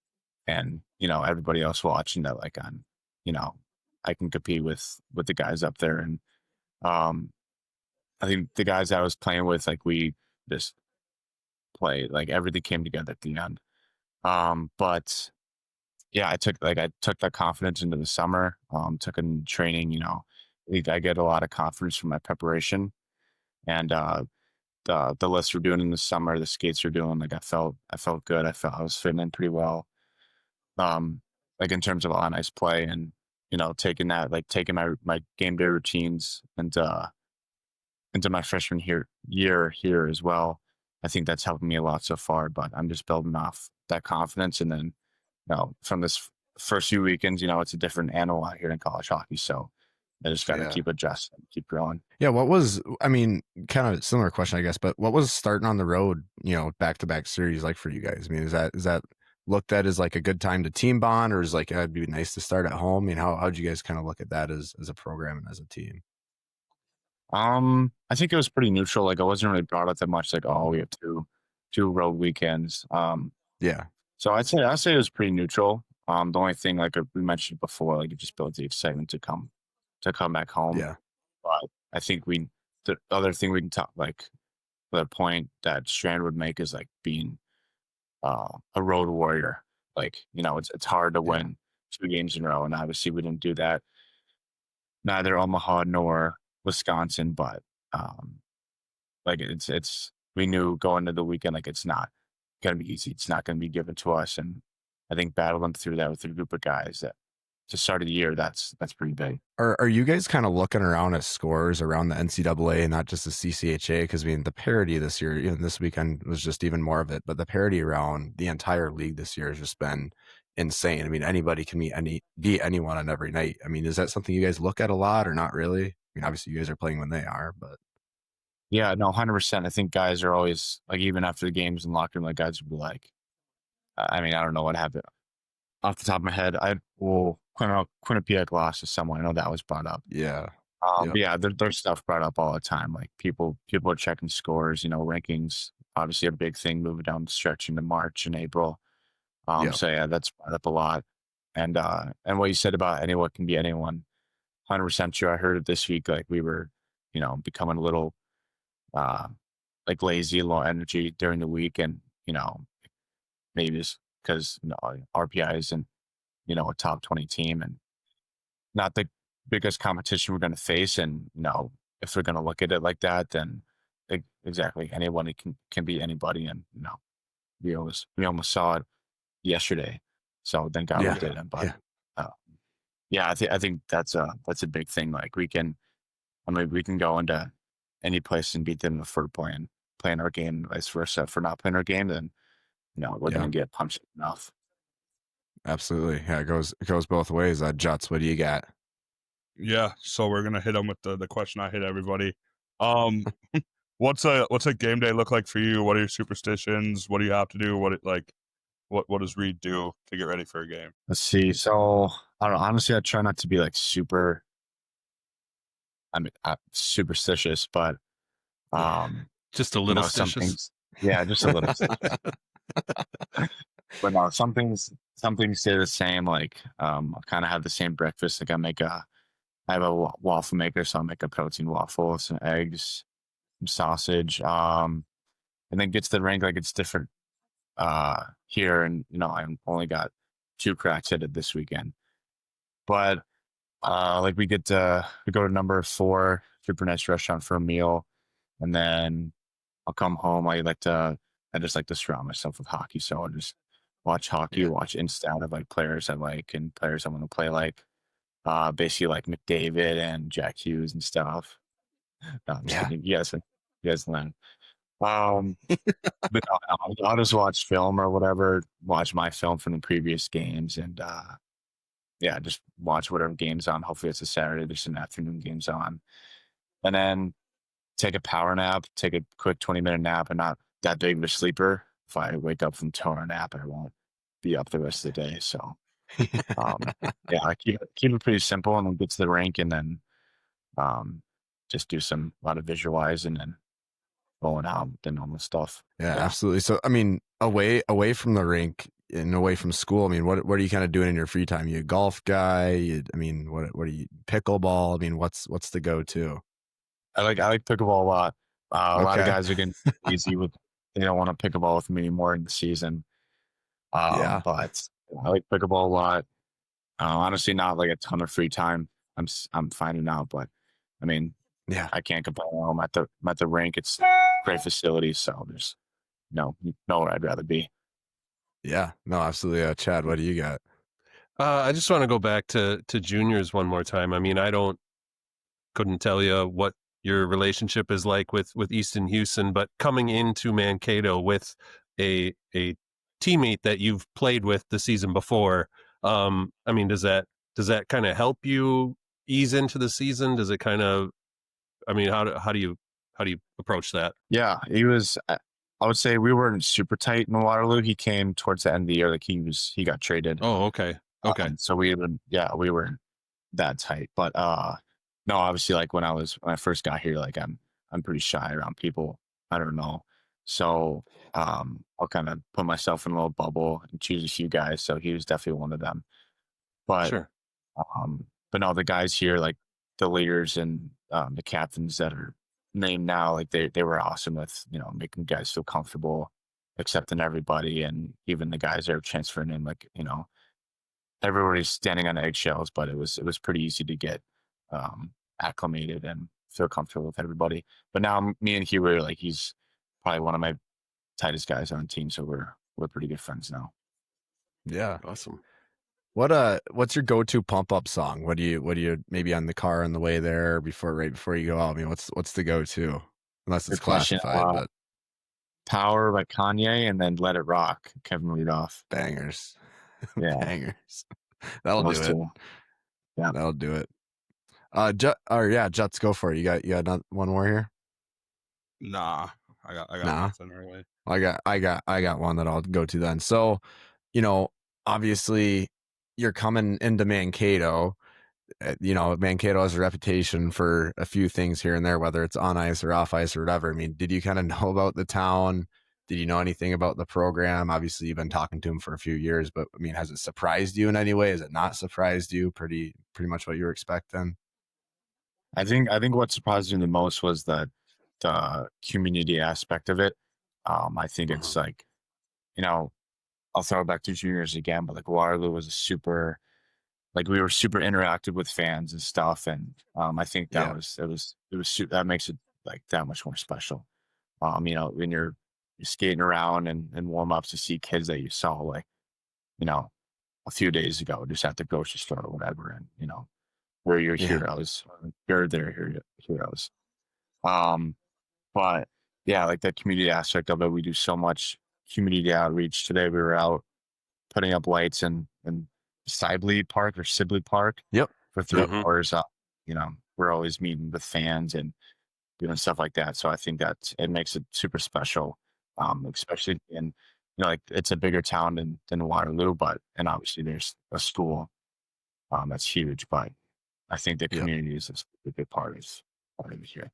and everybody else watching that like I can compete with the guys up there. And I think the guys I was playing with, like we just played, like everything came together at the end. But yeah, I took that confidence into the summer, took in training, I get a lot of confidence from my preparation, and the lifts we're doing in the summer, the skates we're doing, like I felt good. I felt I was fitting in pretty well. Like in terms of on ice play and, taking my game day routines and into my freshman year here as well. I think that's helped me a lot so far, but I'm just building off that confidence. And then, from this first few weekends, it's a different animal out here in college hockey. So I just got to keep adjusting, keep growing. Yeah. Kind of similar question, I guess, but what was starting on the road, back-to-back series like for you guys? I mean, is that looked at as like a good time to team bond, or is like, it'd be nice to start at home? I mean, how'd you guys kind of look at that as a program and as a team? I think it was pretty neutral. Like I wasn't really brought up that much, like, oh, we have two road weekends. Yeah. So I'd say it was pretty neutral. The only thing, like we mentioned before, like it just builds the excitement to come back home. Yeah. But I think the other thing we can talk, like the point that Strand would make is like being a road warrior. Like, it's hard to win 2 games in a row. And obviously we didn't do that. Neither Omaha nor Wisconsin, but like we knew going into the weekend, like it's not going to be easy. It's not going to be given to us. And I think battling through that with a group of guys that to start of the year, that's pretty big. Are you guys kind of looking around at scores around the NCAA and not just the CCHA? Because I mean, the parity this year, even this weekend, was just even more of it. But the parity around the entire league this year has just been insane. I mean, anybody can beat anyone on every night. I mean, is that something you guys look at a lot or not really? I mean, obviously you guys are playing when they are, but. Yeah, no, 100%. I think guys are always like, even after the games in the locker room, like guys would be like, I mean, I don't know what happened off the top of my head. Quinnipiac lost to someone. I know that was brought up. Yeah. But yeah, there's stuff brought up all the time. Like people are checking scores, rankings, obviously a big thing moving down the stretch into March and April. So yeah, that's brought up a lot. And what you said about anyone can be anyone, 100% true. I heard it this week. Like we were, becoming a little, like lazy, low energy during the week. And, maybe it's because, RPI isn't, a top 20 team and not the biggest competition we're going to face. And, if we're going to look at it like that, then exactly anyone can be anybody. And, we almost saw it yesterday. So thank God we didn't. But I think that's a big thing. Like we can go into any place and beat them for playing our game, vice versa. For not playing our game, then we're going to get punched enough. Absolutely. Yeah, it goes both ways. Juts, what do you got? Yeah, so we're gonna hit them with the question I hit everybody. What's a game day look like for you? What are your superstitions? What do you have to do? What does Reid do to get ready for a game? Let's see. So I don't know. Honestly, I try not to be like super. superstitious, but just a little some things. Yeah, just a little. But no, some things stay the same. Like I kind of have the same breakfast. Like I have a waffle maker, so I'll make a protein waffle, some eggs, some sausage. And then get to the rink, like it's different here, and I only got 2 cracks at it this weekend. But like we go to number 4 super nice restaurant for a meal, and then I'll come home. I just like to surround myself with hockey, so I'll just watch hockey, watch Insta of like players I like and players I want to play like. Basically like McDavid and Jack Hughes and stuff. No, I'm just kidding. You guys learn. But I'll just watch film or whatever, watch my film from the previous games, and just watch whatever game's on. Hopefully it's a Saturday, there's some afternoon games on. And then take a power nap, take a quick 20-minute nap, and not that big of a sleeper. If I wake up from a nap, I won't be up the rest of the day. So I keep it pretty simple, and we'll get to the rink, and then just do a lot of visualizing and rolling out the normal stuff. Yeah, absolutely. So, I mean, away from the rink and away from school, I mean, what are you kind of doing in your free time? You a golf guy? What are you, pickleball? I mean, what's the go-to? I like pickleball a lot. A lot of guys are getting easy they don't want to pickleball with me anymore in the season. But I like pickleball a lot. Honestly, not like a ton of free time. I'm finding out, but I mean, I can't complain. I'm at the rink. It's great facility, so there's nowhere I'd rather be. Yeah, no, absolutely. Chad, what do you got? I just want to go back to juniors one more time. I mean, couldn't tell you what your relationship is like with Easton Houston, but coming into Mankato with a teammate that you've played with the season before, I mean, does that kind of help you ease into the season? Does it kind of, I mean, how do you approach that? Yeah, he was. I would say we weren't super tight in Waterloo. He came towards the end of the year, like he got traded. Oh, okay. So we were that tight, but no, obviously, like when I first got here, like I'm pretty shy around people. I don't know, so I'll kind of put myself in a little bubble and choose a few guys. So he was definitely one of them. But sure. But no, the guys here, like the leaders and the captains that are named now, like they were awesome with making guys feel comfortable, accepting everybody, and even the guys that are transferring in, like everybody's standing on eggshells, but it was pretty easy to get acclimated and feel comfortable with everybody. But now me and Hugh, like he's probably one of my tightest guys on the team, so we're pretty good friends now. Yeah, awesome. What's your go-to pump-up song? What do you maybe on the car on the way there right before you go out? I mean, what's the go-to? Unless it's classified, but Power by Kanye, and then Let It Rock, Kevin Rudolph. Bangers. Yeah. Bangers. That'll do it. Yeah. That'll do it. Juts, go for it. You got one more here? Nah. I got nothing really. I got one that I'll go to then. So, obviously you're coming into Mankato. Mankato has a reputation for a few things here and there, whether it's on ice or off ice or whatever. I mean, did you kind of know about the town? Did you know anything about the program? Obviously, you've been talking to him for a few years, but I mean, has it surprised you in any way? Has it not surprised you? Pretty much what you were expecting? I think what surprised me the most was the community aspect of it. I think it's like, I'll throw it back to juniors again, but like Waterloo was we were super interactive with fans and stuff, and I think that that makes it like that much more special. When you're skating around and warm ups to see kids that you saw like, a few days ago just at the grocery store or whatever, and we're your heroes, you're their heroes. But yeah, like that community aspect of it, we do so much community outreach. Today we were out putting up lights in Sibley Park for 3 hours. We're always meeting with fans and doing stuff like that. So I think that it makes it super special, especially in like it's a bigger town than Waterloo, and obviously there's a school that's huge. But I think the community is a big part of it here.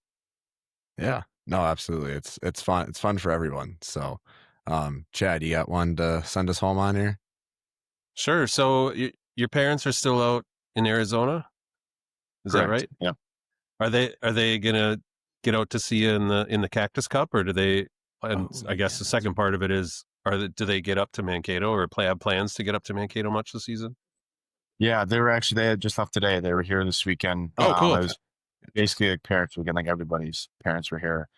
Yeah, no, absolutely. It's fun. It's fun for everyone. So, Chad, you got one to send us home on here? Sure. So your parents are still out in Arizona? Is Correct. that right? Yeah. Are they gonna get out to see you in the Cactus Cup, or do they? And I guess the second part of it is, do they get up to Mankato, or have plans to get up to Mankato much this season? Yeah, they had just left today. They were here this weekend. Oh, cool. It was basically like parents weekend, like everybody's parents were here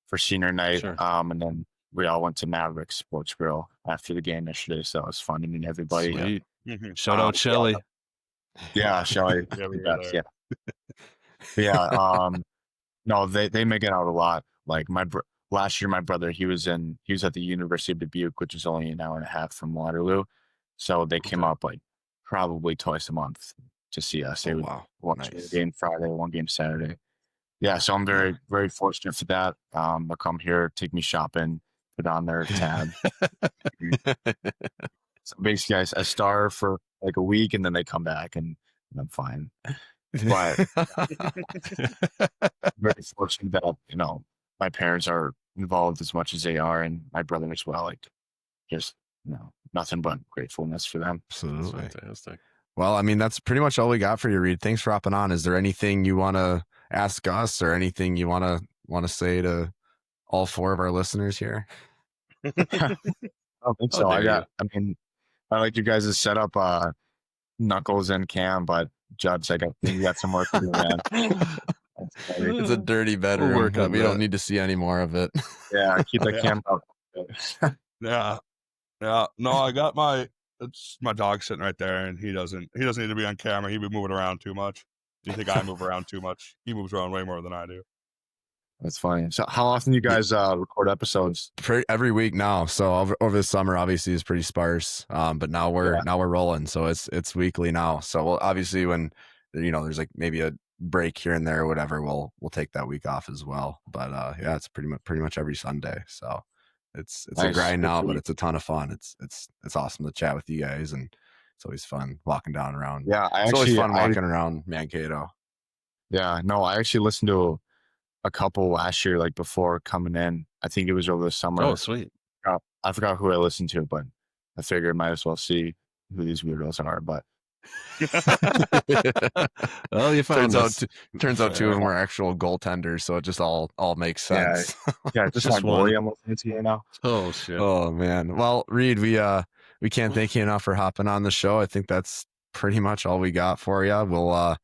for senior night. Sure. And then we all went to Maverick Sports Grill after the game yesterday. So it was fun to meet everybody. Sweet. Shout out Shelly. Yeah, Shelly. Yeah, we were Yes, there. yeah. No, they make it out a lot. Like last year, my brother, he was at the University of Dubuque, which is only an hour and a half from Waterloo. So they came up like probably twice a month to see us. They would watch a game Friday, one game Saturday. Yeah, so I'm very, very fortunate for that. They'll come here, take me shopping, put on their tab. So basically, I starve for like a week, and then they come back, and I'm fine. But very fortunate that my parents are involved as much as they are, and my brother as well. Like, just nothing but gratefulness for them. Absolutely. Fantastic. Well, I mean, that's pretty much all we got for you, Reid. Thanks for hopping on. Is there anything you want to ask us, or anything you want to say to all four of our listeners here? I don't think so. I like you guys' setup, Knuckles and Cam, but Judge, I think you got some work to do, man. It's a dirty bedroom. We don't need to see any more of it. Yeah, keep the cam out. Yeah. No, I got my dog sitting right there, and he doesn't need to be on camera. He'd be moving around too much. You think I move around too much? He moves around way more than I do. That's funny. So how often you guys record episodes? Every week now. So over the summer, obviously, is pretty sparse. But now we're rolling. So it's weekly now. So obviously when there's like maybe a break here and there or whatever, we'll take that week off as well. But yeah, it's pretty much every Sunday. So it's nice. A grind now, but it's a ton of fun. It's awesome to chat with you guys, and it's always fun walking down around. Yeah, it's always fun walking around Mankato. Yeah, no, I actually listened to a couple last year, like before coming in. I think it was over the summer. Oh, sweet. I forgot who I listened to, but I figured I might as well see who these weirdos are. But well, you find turns out two of them are actual goaltenders, so it just all makes sense. Yeah, just my boy I'm listening to right now. Oh shit. Oh man. Well, Reid, we can't thank you enough for hopping on the show. I think that's pretty much all we got for you.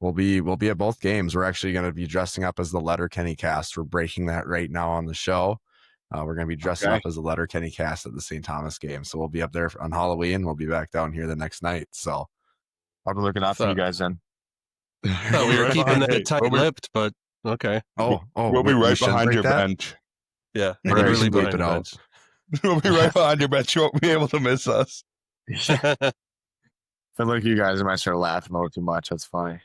We'll be at both games. We're actually going to be dressing up as the Letterkenny cast. We're breaking that right now on the show. We're going to be dressing up as the Letterkenny cast at the St. Thomas game. So we'll be up there on Halloween. We'll be back down here the next night. So I'll be looking out for you guys then. We were keeping that tight-lipped, but okay. We'll be right behind your bench. Yeah, really bleep it out. We'll be right behind your bench. You won't be able to miss us. If I look at you guys, I might start laughing a little too much. That's funny.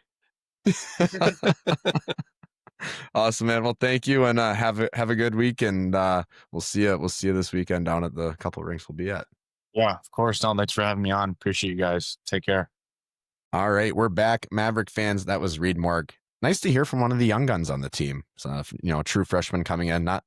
Awesome, man. Well, thank you, and have a good week, and we'll see you this weekend down at the couple rinks we'll be at. Yeah, of course. No, thanks for having me on. Appreciate you guys. Take care. All right, we're back, Maverick fans. That was Reid Morich. Nice to hear from one of the young guns on the team. So, true freshman coming in. I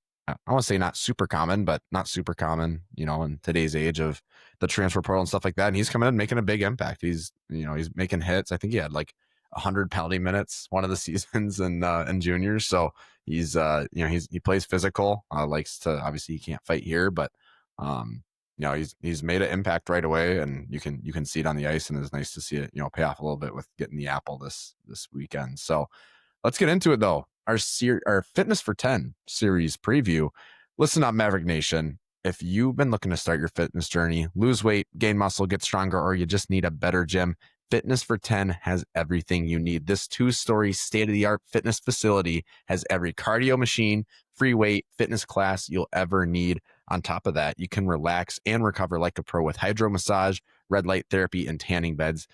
want to say not super common, but not super common, in today's age of the transfer portal and stuff like that. And he's coming in making a big impact. He's making hits. I think he had like 100 penalty minutes one of the seasons in juniors. So he's he plays physical, likes to, obviously he can't fight here, but he's made an impact right away, and you can see it on the ice, and it's nice to see it pay off a little bit with getting the apple this weekend. So let's get into it though. Our Fitness for 10 series preview. Listen up, Maverick Nation. If you've been looking to start your fitness journey, lose weight, gain muscle, get stronger, or you just need a better gym, Fitness for 10 has everything you need. This 2-story state-of-the-art fitness facility has every cardio machine, free weight, fitness class you'll ever need. On top of that, you can relax and recover like a pro with hydro massage, red light therapy, and tanning beds.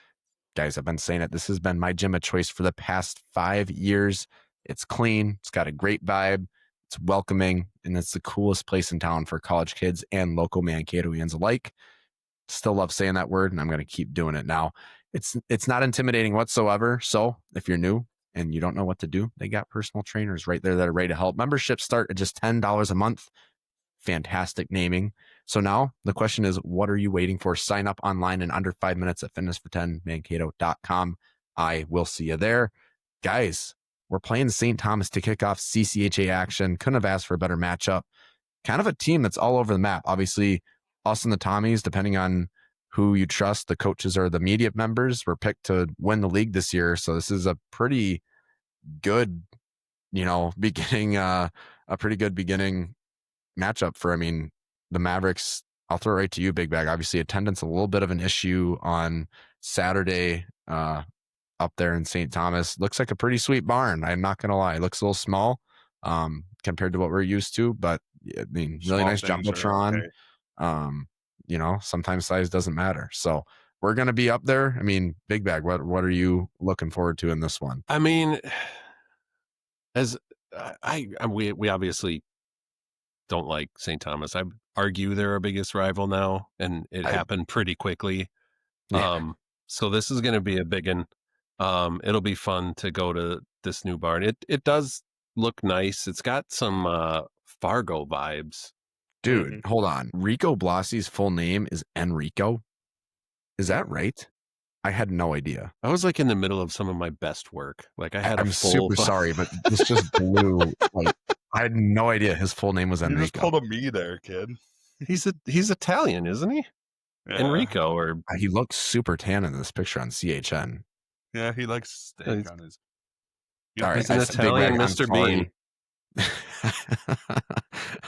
Guys, I've been saying it. This has been my gym of choice for the past 5 years. It's clean. It's got a great vibe. It's welcoming, and it's the coolest place in town for college kids and local Mankatoians alike. Still love saying that word, and I'm going to keep doing it now. It's not intimidating whatsoever. So if you're new and you don't know what to do, they got personal trainers right there that are ready to help. Memberships start at just $10 a month. Fantastic naming. So now the question is, what are you waiting for? Sign up online in under 5 minutes at fitnessfor10mankato.com. I will see you there. Guys, we're playing St. Thomas to kick off CCHA action. Couldn't have asked for a better matchup. Kind of a team that's all over the map. Obviously, us and the Tommies, depending on who you trust, the coaches or the media members, were picked to win the league this year. So this is a pretty good, beginning, a pretty good beginning matchup for, the Mavericks. I'll throw it right to you, Big Bag. Obviously, attendance a little bit of an issue on Saturday up there in St. Thomas. Looks like a pretty sweet barn. I'm not going to lie. It looks a little small compared to what we're used to, but really nice Jumbotron. Okay. Sometimes size doesn't matter. So we're going to be up there. Big Bag, what are you looking forward to in this one? We obviously don't like St. Thomas. I argue they're our biggest rival now, and it happened pretty quickly. Yeah. So this is going to be a big one. It'll be fun to go to this new barn. It does look nice. It's got some Fargo vibes. Dude, hold on. Rico Blossie's full name is Enrico. Is that right? I had no idea. I was in the middle of some of my best work. I'm super sorry, but this just blew. I had no idea his full name was Enrico. You just pulled a me there, kid. He's Italian, isn't he? Yeah. Enrico, or he looks super tan in this picture on CHN. Yeah, he likes steak on his. All right, he's an Italian Mr. Bean.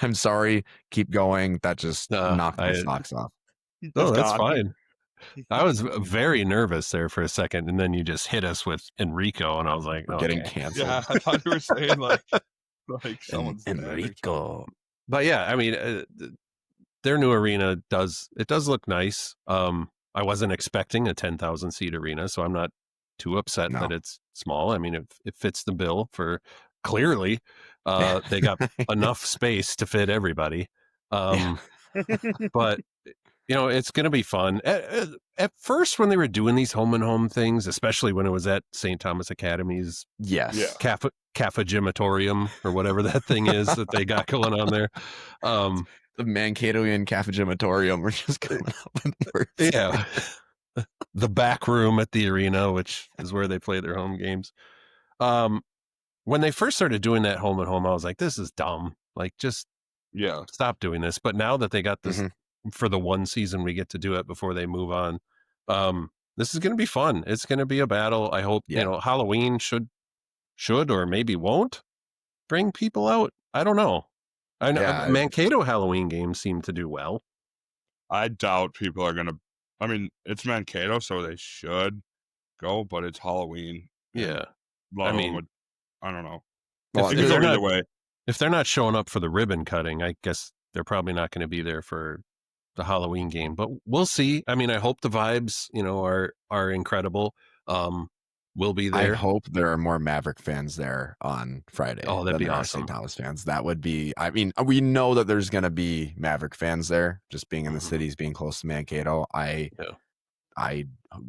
I'm sorry. Keep going. That just knocked my socks off. No, that's fine. I was very nervous there for a second, and then you just hit us with Enrico, and I was like, getting canceled. Yeah, I thought you were saying like someone's Enrico. But yeah, their new arena does look nice. I wasn't expecting a 10,000 seat arena, so I'm not too upset that it's small. It fits the bill for clearly. They got enough space to fit everybody. But it's going to be fun. At first, when they were doing these home and home things, especially when it was at St. Thomas Academy's Cafegimatorium or whatever that thing is that they got going on there. The Mankatoian Cafegimatorium. We're just coming up with words. Yeah. The back room at the arena, which is where they play their home games. When they first started doing that home and home, I was like, this is dumb. Just stop doing this. But now that they got this for the one season, we get to do it before they move on. This is going to be fun. It's going to be a battle. I hope, Halloween should or maybe won't bring people out. I don't know. I know Mankato Halloween games seem to do well. I doubt people are going to. It's Mankato, so they should go, but it's Halloween. Yeah. I don't know. Well, if they're not showing up for the ribbon cutting, I guess they're probably not going to be there for the Halloween game, but we'll see. I hope the vibes, are incredible. We'll be there. I hope there are more Maverick fans there on Friday. Oh, that'd be awesome. St. Thomas fans. That would be, we know that there's going to be Maverick fans there, just being in the cities, being close to Mankato. I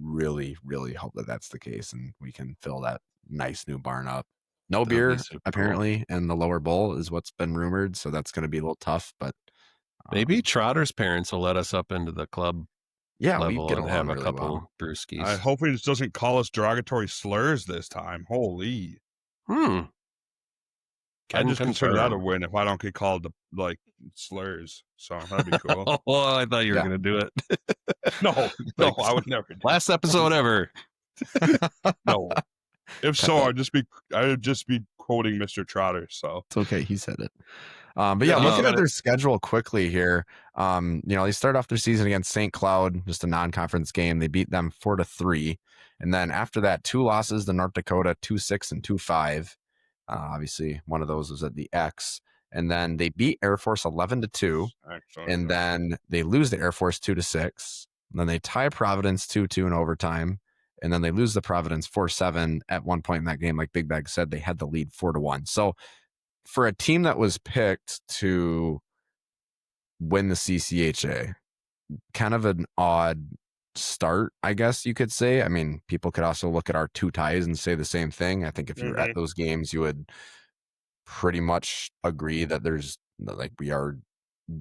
really, really hope that that's the case and we can fill that nice new barn up. No beer, apparently, in the lower bowl is what's been rumored. So that's going to be a little tough, but maybe Trotter's parents will let us up into the club. Yeah, level we get and have a couple well. brewskis. I hope he just doesn't call us derogatory slurs this time. Holy. I'm just consider that a win if I don't get called slurs. So that'd be cool. Well, I thought you were going to do it. No, I would never. Last episode ever. No. If so, I'd just be quoting Mr. Trotter. So it's okay. He said it. But yeah, looking at their schedule quickly here, they start off their season against St. Cloud, just a non-conference game. They beat them 4-3. And then after that, 2 losses to North Dakota, 2-6 and 2-5. Obviously, one of those was at the X. And then they beat Air Force 11-2. And then they lose to Air Force 2-6. And then they tie Providence 2-2 in overtime. And then they lose to Providence 4-7 at one point in that game. Like Big Bag said, they had the lead 4-1. So for a team that was picked to win the CCHA, kind of an odd start, I guess you could say. People could also look at our 2 ties and say the same thing. I think if you were at those games, you would pretty much agree that we are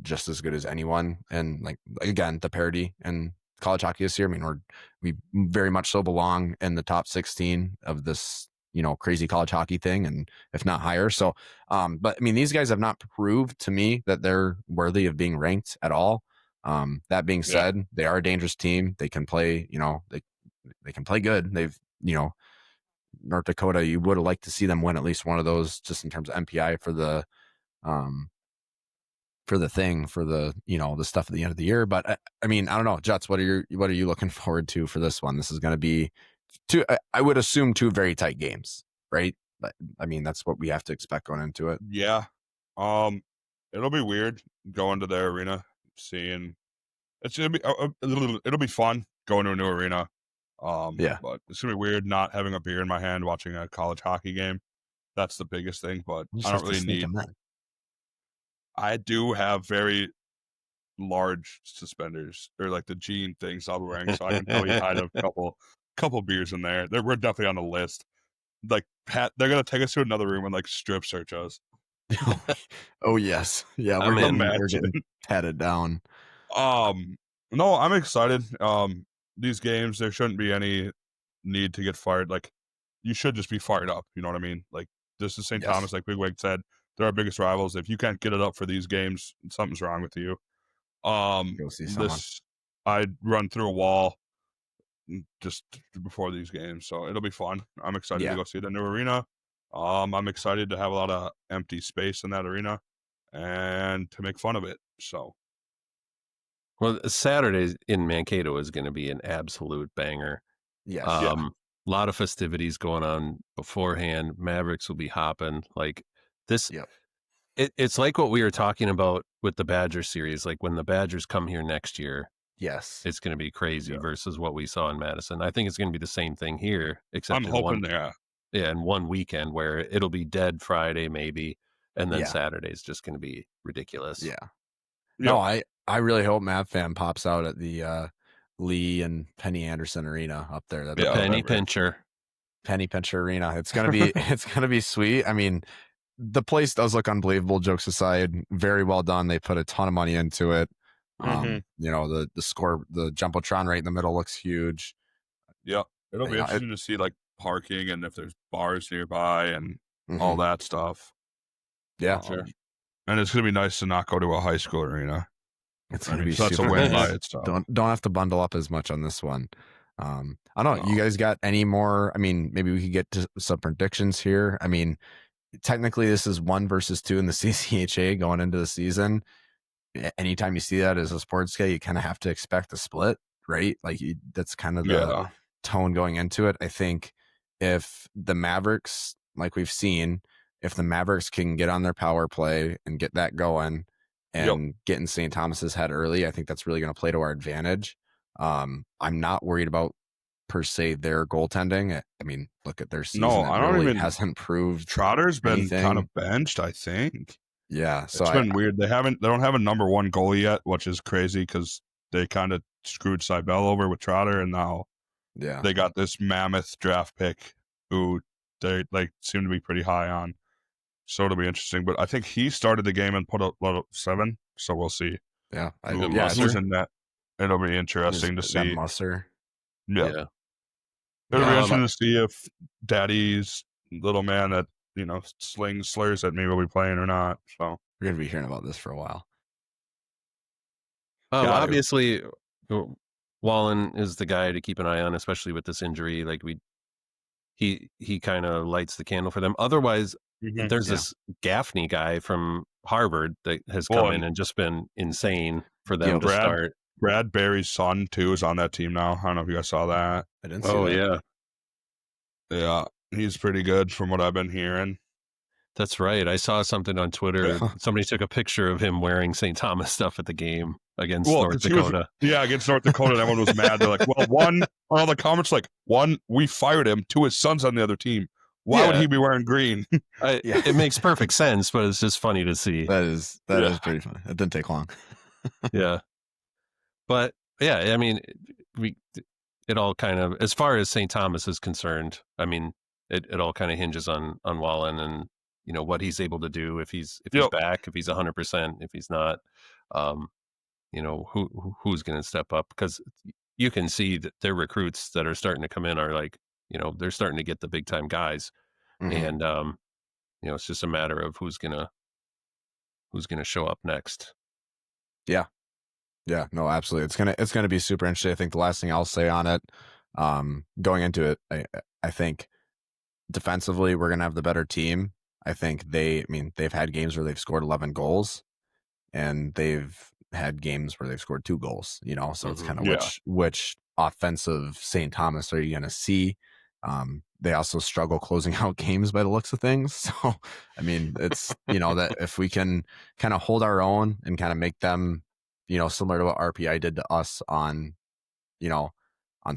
just as good as anyone. And like, again, the parity in college hockey this year, I mean, we very much so belong in the top 16 of this, crazy college hockey thing, and if not higher. So, but I mean, these guys have not proved to me that they're worthy of being ranked at all. That being said, they are a dangerous team. They can play, they can play good. They've, North Dakota, you would have liked to see them win at least one of those, just in terms of MPI for the the stuff at the end of the year. But I mean, I don't know, Jets, what are you looking forward to for this one? This is going to be I would assume 2 very tight games, right? But I mean, that's what we have to expect going into it. Yeah. It'll be weird going to their arena, seeing it's gonna be it'll be fun going to a new arena. But it's gonna be weird not having a beer in my hand watching a college hockey game. That's the biggest thing. But I don't really need. I do have very large suspenders, or like the jean things I'll be wearing, so I can probably hide a couple beers in there. We're definitely on the list. Like they're gonna take us to another room and like strip search us. Oh yes, yeah, we're getting patted down. No, I'm excited. These games, there shouldn't be any need to get fired. Like, you should just be fired up. You know what I mean? Like, this is St. Thomas, like Big Wig said, they're our biggest rivals. If you can't get it up for these games, something's wrong with you. Go see someone. I'd run through a wall just before these games, so it'll be fun. I'm excited to go see the new arena. I'm excited to have a lot of empty space in that arena and to make fun of it. So, well, Saturday in Mankato is going to be an absolute banger. Yes. A lot of festivities going on beforehand. Mavericks will be hopping like this. Yep. It's like what we were talking about with the Badger series. Like when the Badgers come here next year, yes, it's going to be crazy versus what we saw in Madison. I think it's going to be the same thing here, except I'm hoping in one weekend where it'll be dead Friday maybe, and then Saturday's just going to be ridiculous. Yeah. No, I really hope Mav Fam pops out at the Lee and Penny Anderson Arena up there. The Penny Pincher Arena. It's gonna be sweet. I mean, the place does look unbelievable. Jokes aside, very well done. They put a ton of money into it. The Jumbotron right in the middle looks huge. Yeah, it'll be interesting to see like parking and if there's bars nearby and all that stuff. Yeah, sure. And it's gonna be nice to not go to a high school arena. It's gonna be that's a win by itself. Don't have to bundle up as much on this one. I don't know. You guys got any more? I mean, maybe we could get to some predictions here. I mean, technically this is 1 versus 2 in the CCHA going into the season. Anytime you see that as a sports guy, you kind of have to expect a split, right? Like that's kind of the tone going into it. I think if the Mavericks, like we've seen, if the Mavericks can get on their power play and get that going and get in St. Thomas's head early, I think that's really going to play to our advantage. I'm not worried about per se their goaltending. I mean, look at their season. No, I don't even hasn't proved. Trotter's been kind of benched, I think. Yeah, so it's been weird. They don't have a number 1 goalie yet, which is crazy because they kind of screwed Cybele over with Trotter, and now they got this mammoth draft pick who they like seem to be pretty high on. So it'll be interesting. But I think he started the game and put up 7, so we'll see. Yeah, who's in that. It'll be interesting to see. Musser. Yeah. It'll be interesting to see if Daddy's little man that slings slurs at me will be playing or not. So we're gonna be hearing about this for a while. Obviously, Wallen is the guy to keep an eye on, especially with this injury. Like he kind of lights the candle for them. Otherwise, there's this Gaffney guy from Harvard that has come in and just been insane for them to start. Brad Barry's son too is on that team now. I don't know if you guys saw that. I didn't see that. Yeah. He's pretty good from what I've been hearing. That's right. I saw something on Twitter. Somebody took a picture of him wearing St. Thomas stuff at the game against North Dakota. Against North Dakota. And everyone was mad. They're like, well, all the comments like, 1, we fired him. 2, his son's on the other team. Why would he be wearing green? It makes perfect sense, but it's just funny to see. That is pretty funny. It didn't take long. Yeah. But I mean, it all kind of, as far as St. Thomas is concerned, I mean, it all kind of hinges on Wallen and what he's able to do if he's back, if he's 100%, if he's not. who's going to step up, because you can see that their recruits that are starting to come in are like, they're starting to get the big time guys, and it's just a matter of who's gonna show up next. Yeah, no, absolutely. It's gonna be super interesting. I think the last thing I'll say on it, going into it, I think defensively we're gonna have the better team. I think they've had games where they've scored 11 goals, and they've had games where they've scored 2 goals. So it's kind of which offensive St. Thomas are you gonna see? They also struggle closing out games by the looks of things. So, it's, that if we can kind of hold our own and kind of make them, similar to what RPI did to us on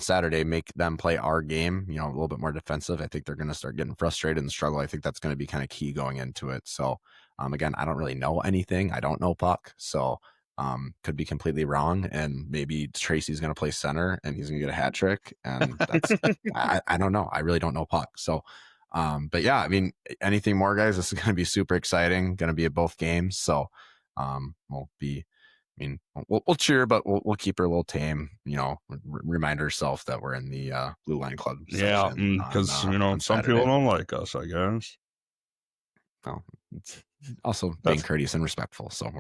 Saturday, make them play our game, a little bit more defensive. I think they're going to start getting frustrated and struggle. I think that's going to be kind of key going into it. So, again, I don't really know anything. I don't know puck. So, could be completely wrong, and maybe Tracy's going to play center and he's going to get a hat trick, and that's I don't know. I really don't know puck. So, but yeah, anything more, guys? This is going to be super exciting. Going to be at both games, so we'll cheer, but we'll keep her a little tame. Remind ourselves that we're in the Blue Line Club. Yeah, because some people don't like us, I guess. Well, it's also being courteous and respectful. So I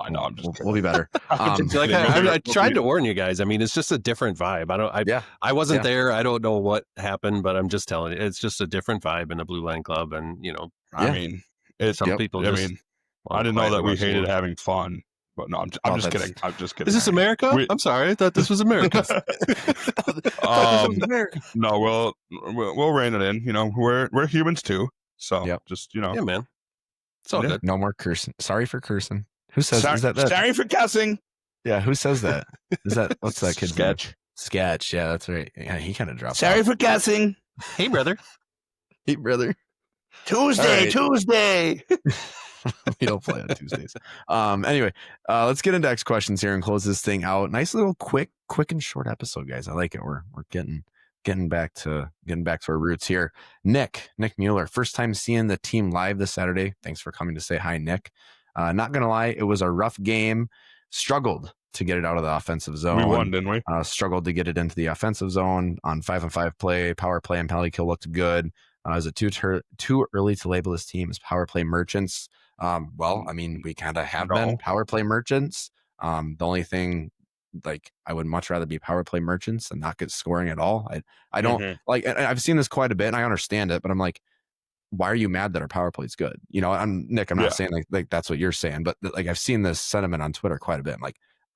know. We'll be better. I tried to warn you guys. It's just a different vibe. I wasn't there. I don't know what happened, but I'm just telling you, it's just a different vibe in the Blue Line Club. And people. I didn't know that we hated having fun. But no, I'm just kidding. I'm just kidding. Is this America? I'm sorry. I thought this was America. No, we'll rein it in. We're humans too. So just Yeah, man. It's all good. No more cursing. Sorry for cursing. Who says is that? Sorry for cussing. Yeah, who says that? Is that what's that kid's name? Sketch. Yeah, that's right. Yeah, he kind of dropped. Sorry for cussing. Hey, brother. Tuesday. We don't play on Tuesdays. Anyway, let's get into X questions here and close this thing out. Nice little quick and short episode, guys. I like it. We're getting back to our roots here. Nick Mueller, first time seeing the team live this Saturday. Thanks for coming to say hi, Nick. Not gonna lie, it was a rough game. Struggled to get it out of the offensive zone. We won, didn't we? Struggled to get it into the offensive zone on 5-on-5 play. Power play and penalty kill looked good. Is it too early to label this team as power play merchants? We kind of have been power play merchants. The only thing, I would much rather be power play merchants and not get scoring at all. I don't like, and I've seen this quite a bit and I understand it, but I'm like, why are you mad that our power play is good? I'm not saying like that's what you're saying, but I've seen this sentiment on Twitter quite a bit.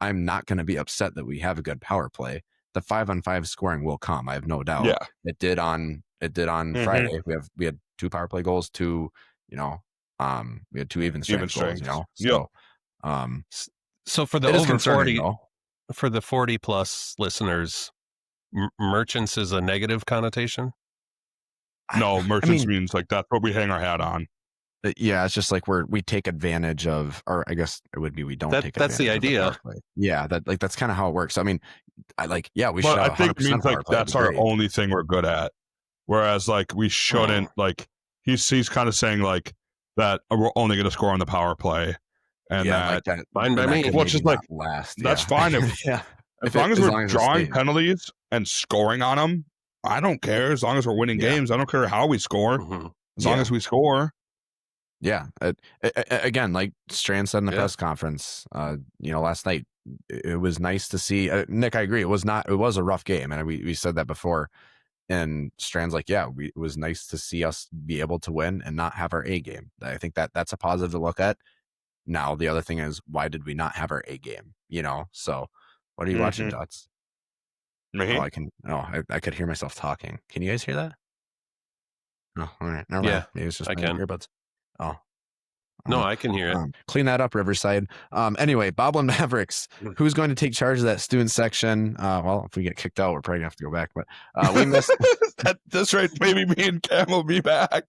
I'm not going to be upset that we have a good power play. The 5-on-5 scoring will come. I have no doubt. Yeah. It did on Friday. We had 2 power play goals, 2, we had 2 even strength goals, So for the over 40, for the 40 plus listeners, merchants is a negative connotation. No, merchants means that's what we hang our hat on. Yeah, it's just we take advantage of, or I guess it would be we don't take advantage. That's the idea. Yeah, that's kind of how it works. We should. But I think it means that's our only thing we're good at. Whereas we shouldn't he's kind of saying that we're only going to score on the power play, and that fine by me. Which is last. That's fine as long as we're drawing penalties and scoring on them. I don't care as long as we're winning games. I don't care how we score as long as we score. Yeah. Again, like Strand said in the press conference, last night, it was nice to see. Nick, I agree. It was a rough game, and we said that before. And Strand's it was nice to see us be able to win and not have our A game. I think that's a positive to look at. Now, the other thing is, why did we not have our A game? So what are you watching, Dots? Me? I could hear myself talking. Can you guys hear that? Oh, all right. Never mind. Maybe it's just my earbuds. Oh. No, I can hear it. Clean that up, Riverside. Anyway, Boblin Mavericks. Who's going to take charge of that student section? If we get kicked out, we're probably going to have to go back. But we missed. That's right. Maybe me and Cam will be back.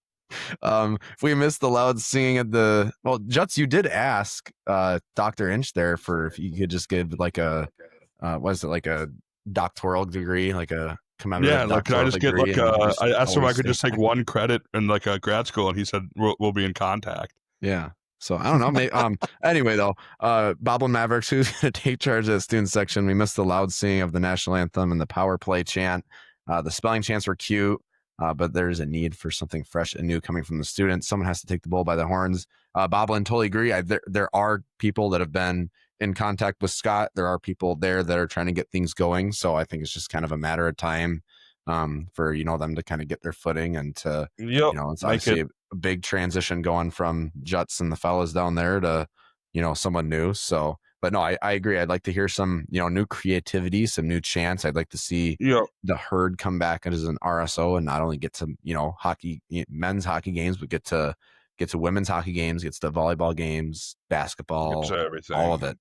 If we missed the loud singing at the... Well, Juts, you did ask Dr. Inch there for if you could just give a doctoral degree, a commemorative could I just get I asked him if I could just take one credit in a grad school, and he said we'll be in contact. Yeah. So I don't know. Maybe, anyway, though, Boblin Mavericks, who's going to take charge of the student section? We missed the loud singing of the national anthem and the power play chant. The spelling chants were cute, but there's a need for something fresh and new coming from the students. Someone has to take the bull by the horns. Boblin, totally agree. There are people that have been in contact with Scott. There are people there that are trying to get things going. So I think it's just kind of a matter of time for them to kind of get their footing and to it's obviously a big transition going from Juts and the fellas down there to someone new. So but no, I agree. I'd like to hear some new creativity, some new chants. I'd like to see the herd come back as an RSO and not only get to hockey, men's hockey games, but get to women's hockey games, gets to volleyball games, basketball, all of it.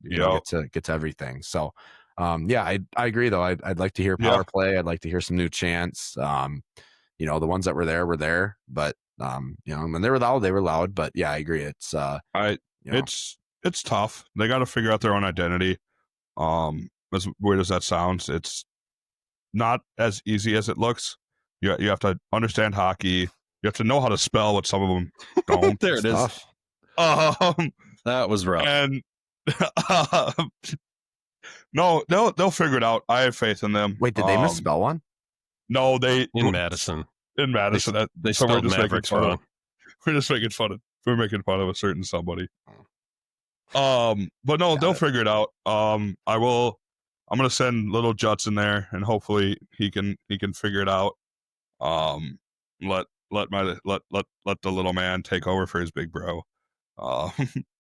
Get to everything. So I agree though. I'd like to hear power play. I'd like to hear some new chants. The ones that were there, but when they were loud, but yeah, I agree. It's it's tough. They got to figure out their own identity. As weird as that sounds, it's not as easy as it looks. You have to understand hockey. You have to know how to spell what some of them don't. There it is. That was rough. And no, they'll figure it out. I have faith in them. Wait, did they misspell one? No, they in Madison. They so spelled Mavericks wrong. We're just making fun of a certain somebody. But no, they'll figure it out. I'm gonna send little Juts in there, and hopefully he can figure it out. Let the little man take over for his big bro.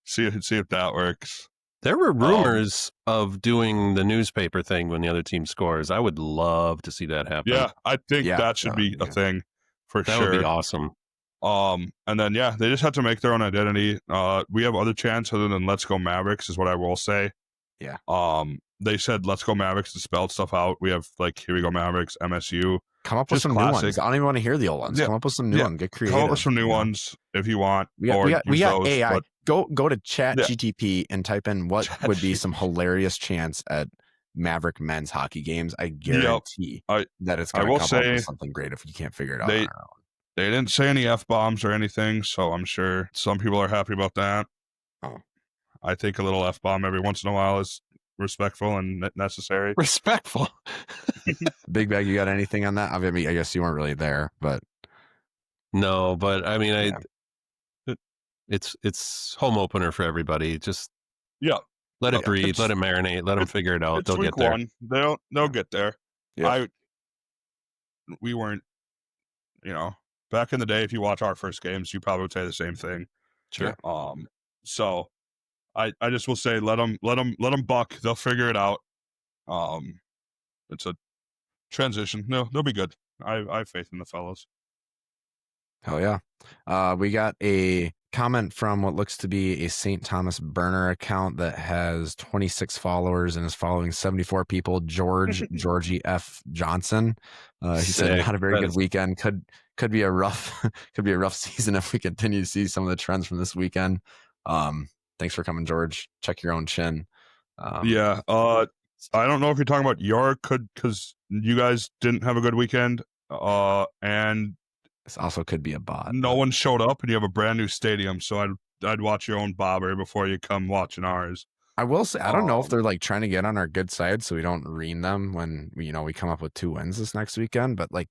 See if that works. There were rumors of doing the newspaper thing when the other team scores. I would love to see that happen. Yeah, I think that should be a thing for sure. That would be awesome. And then they just have to make their own identity. We have other chants other than "Let's Go Mavericks" is what I will say. Yeah. They said "Let's Go Mavericks" to spell stuff out. We have "Here We Go Mavericks," MSU. Come up with some new ones. I don't even want to hear the old ones. Come up with some new ones. Get creative. Come up with some new ones if you want. We got AI. Go to ChatGTP and type in what would be some hilarious chants at Maverick men's hockey games. I guarantee that it's going to come up with something great if you can't figure it out on our own. They didn't say any F-bombs or anything, so I'm sure some people are happy about that. Oh. I think a little F-bomb every once in a while is respectful and necessary. Respectful. Big Bag, you got anything on that? I mean, I guess you weren't really there, but no. But I mean, it's home opener for everybody. Just let it breathe, let it marinate, let them figure it out. They'll get there. They'll get there. Yeah. We weren't, back in the day. If you watch our first games, you probably would say the same thing. Sure. So I just will say let them buck. They'll figure it out. It's a transition. No, they'll be good. I have faith in the fellows. Hell yeah. We got a comment from what looks to be a St. Thomas burner account that has 26 followers and is following 74 people. Georgie F. Johnson. He said not a very good weekend. Could be a rough season if we continue to see some of the trends from this weekend. Thanks for coming, George. Check your own chin. I don't know if you're talking about York because you guys didn't have a good weekend. And this also could be a bot. No one showed up, and you have a brand new stadium. So I'd watch your own bobber before you come watching ours. I will say I don't know if they're like trying to get on our good side so we don't ream them when we come up with 2 wins this next weekend. But like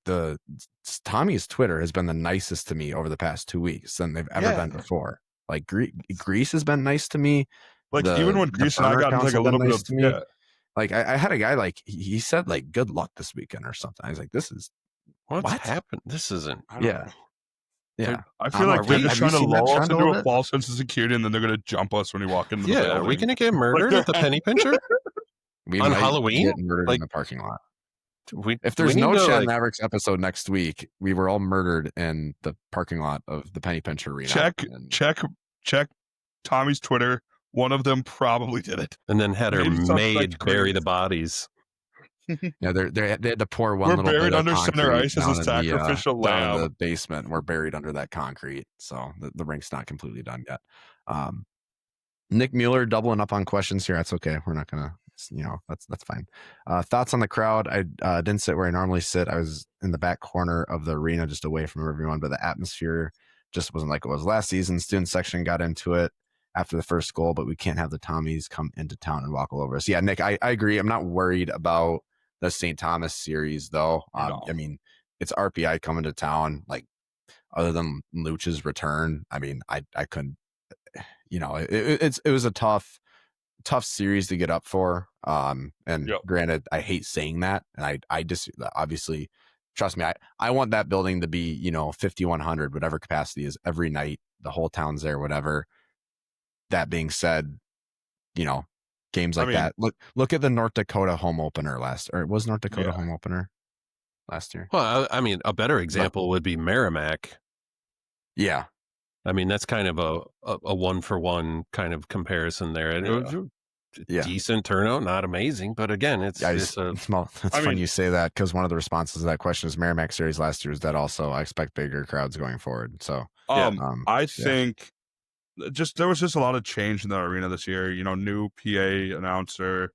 Tommy's Twitter has been the nicest to me over the past 2 weeks than they've ever been before. Like Greece has been nice to me. Like even when Greece and I got like a little bit of me. Like I had a guy like he said like good luck this weekend or something. I was like, this is what happened? This isn't. Yeah. I feel like they're just trying to lull us into a false sense of security, and then they're going to jump us when we walk into the building. Are we going to get murdered at the penny pincher on Halloween? Get murdered in the parking lot. If there's no Chattin Mavericks episode next week, we were all murdered in the parking lot of the penny pincher arena. Check Tommy's Twitter. One of them probably did it, and then had her maid bury the bodies. Yeah, they had to pour one little bit under of center ice as a sacrificial lamb. Down in the basement. We're buried under that concrete, so the rink's not completely done yet. Nick Mueller doubling up on questions here. That's okay. We're not gonna, that's fine. Thoughts on the crowd? I didn't sit where I normally sit. I was in the back corner of the arena, just away from everyone. But the atmosphere just wasn't like it was last season. Student section got into it. after the first goal, but we can't have the Tommies come into town and walk all over us. Yeah, Nick, I agree. I'm not worried about the St. Thomas series, though. No. I mean, it's RPI coming to town. Like, other than Luch's return, I mean, I couldn't. It was a tough series to get up for. And granted, I hate saying that, and I just obviously, trust me, I want that building to be 5,100, whatever capacity is every night. The whole town's there, whatever. That being said, games like that. Look at the North Dakota home opener it was North Dakota home opener last year. Well, I mean, a better example would be Merrimack. Yeah. I mean, that's kind of a 1-for-1 kind of comparison there. And it was a decent turnout, not amazing, but again, it's funny you say that, because one of the responses to that question is Merrimack series last year is that also I expect bigger crowds going forward. So I think there was just a lot of change in the arena this year. New PA announcer,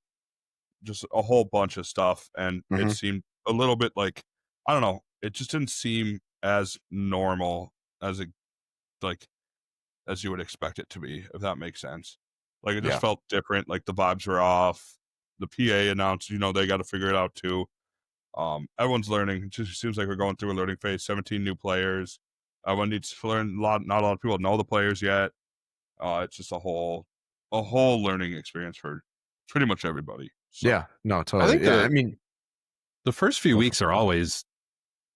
just a whole bunch of stuff, and it seemed a little bit like, I don't know, it just didn't seem as normal as as you would expect it to be, if that makes sense. Like, it just felt different. Like, the vibes were off. The PA announced, they got to figure it out too. Everyone's learning. It just seems like we're going through a learning phase. 17 new players. Everyone needs to learn. Not a lot of people know the players yet. It's just a whole learning experience for pretty much everybody. So. Yeah, no, totally. I mean, the first few weeks are always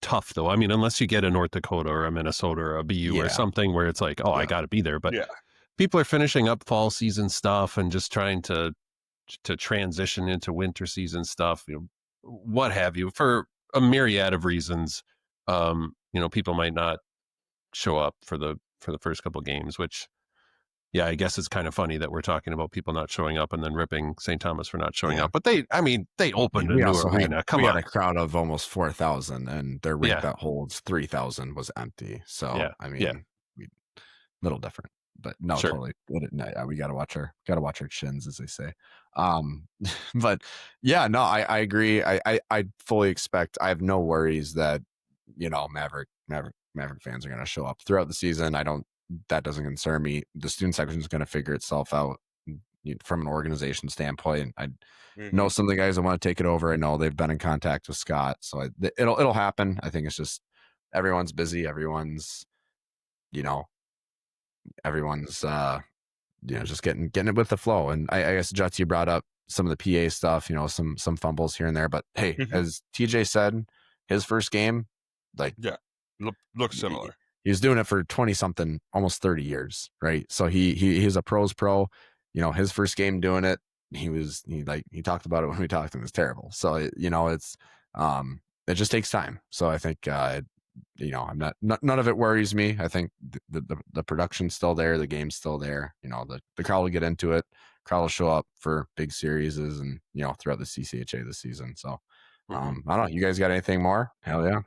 tough, though. I mean, unless you get a North Dakota or a Minnesota or a BU or something where it's like, I got to be there. But people are finishing up fall season stuff and just trying to transition into winter season stuff, what have you, for a myriad of reasons. People might not show up for the first couple games, which, I guess it's kind of funny that we're talking about people not showing up and then ripping St. Thomas for not showing up. But they opened a new arena. We had a crowd of almost 4,000, and their rink that holds 3,000 was empty. So little different, but no, totally. We got to watch our chins, as they say. But I agree. I fully expect. I have no worries that Maverick fans are going to show up throughout the season. That doesn't concern me. The student section is going to figure itself out from an organization standpoint. I know some of the guys that want to take it over. I know they've been in contact with Scott, so it'll happen. I think it's just everyone's busy. Everyone's just getting it with the flow. And I guess, Juts, you brought up some of the PA stuff, some fumbles here and there. But hey, as TJ said, his first game, looks similar. He was doing it for 20 something, almost 30 years, right? So he's a pro's pro. His first game doing it, he talked about it when we talked to him. It was terrible. So it's it just takes time. So I think I'm none of it worries me. I think the production's still there, the game's still there. The crowd will get into it. Crowd will show up for big series and throughout the CCHA this season. So I don't know. You guys got anything more? Hell yeah.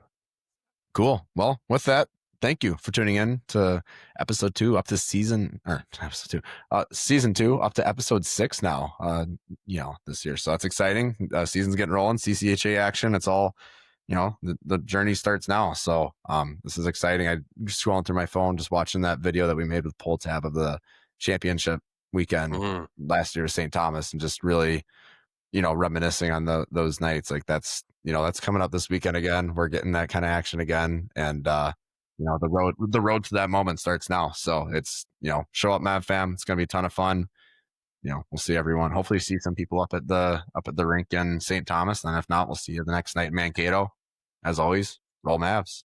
Cool. Well, with that, thank you for tuning in to episode 2 up to season 2 up to episode 6 now, this year. So that's exciting. Season's getting rolling, CCHA action. It's all, the journey starts now. So this is exciting. I scrolling through my phone, just watching that video that we made with Pulltab of the championship weekend last year at St. Thomas, and just really, reminiscing on those nights. Like that's coming up this weekend again. We're getting that kind of action again. And, the road to that moment starts now. So it's, show up, Mav fam. It's going to be a ton of fun. We'll see everyone. Hopefully see some people up at the rink in St. Thomas. And if not, we'll see you the next night in Mankato. As always, roll Mavs.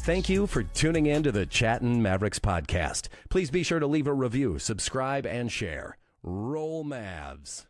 Thank you for tuning in to the Chattin Mavericks podcast. Please be sure to leave a review, subscribe, and share. Roll Mavs.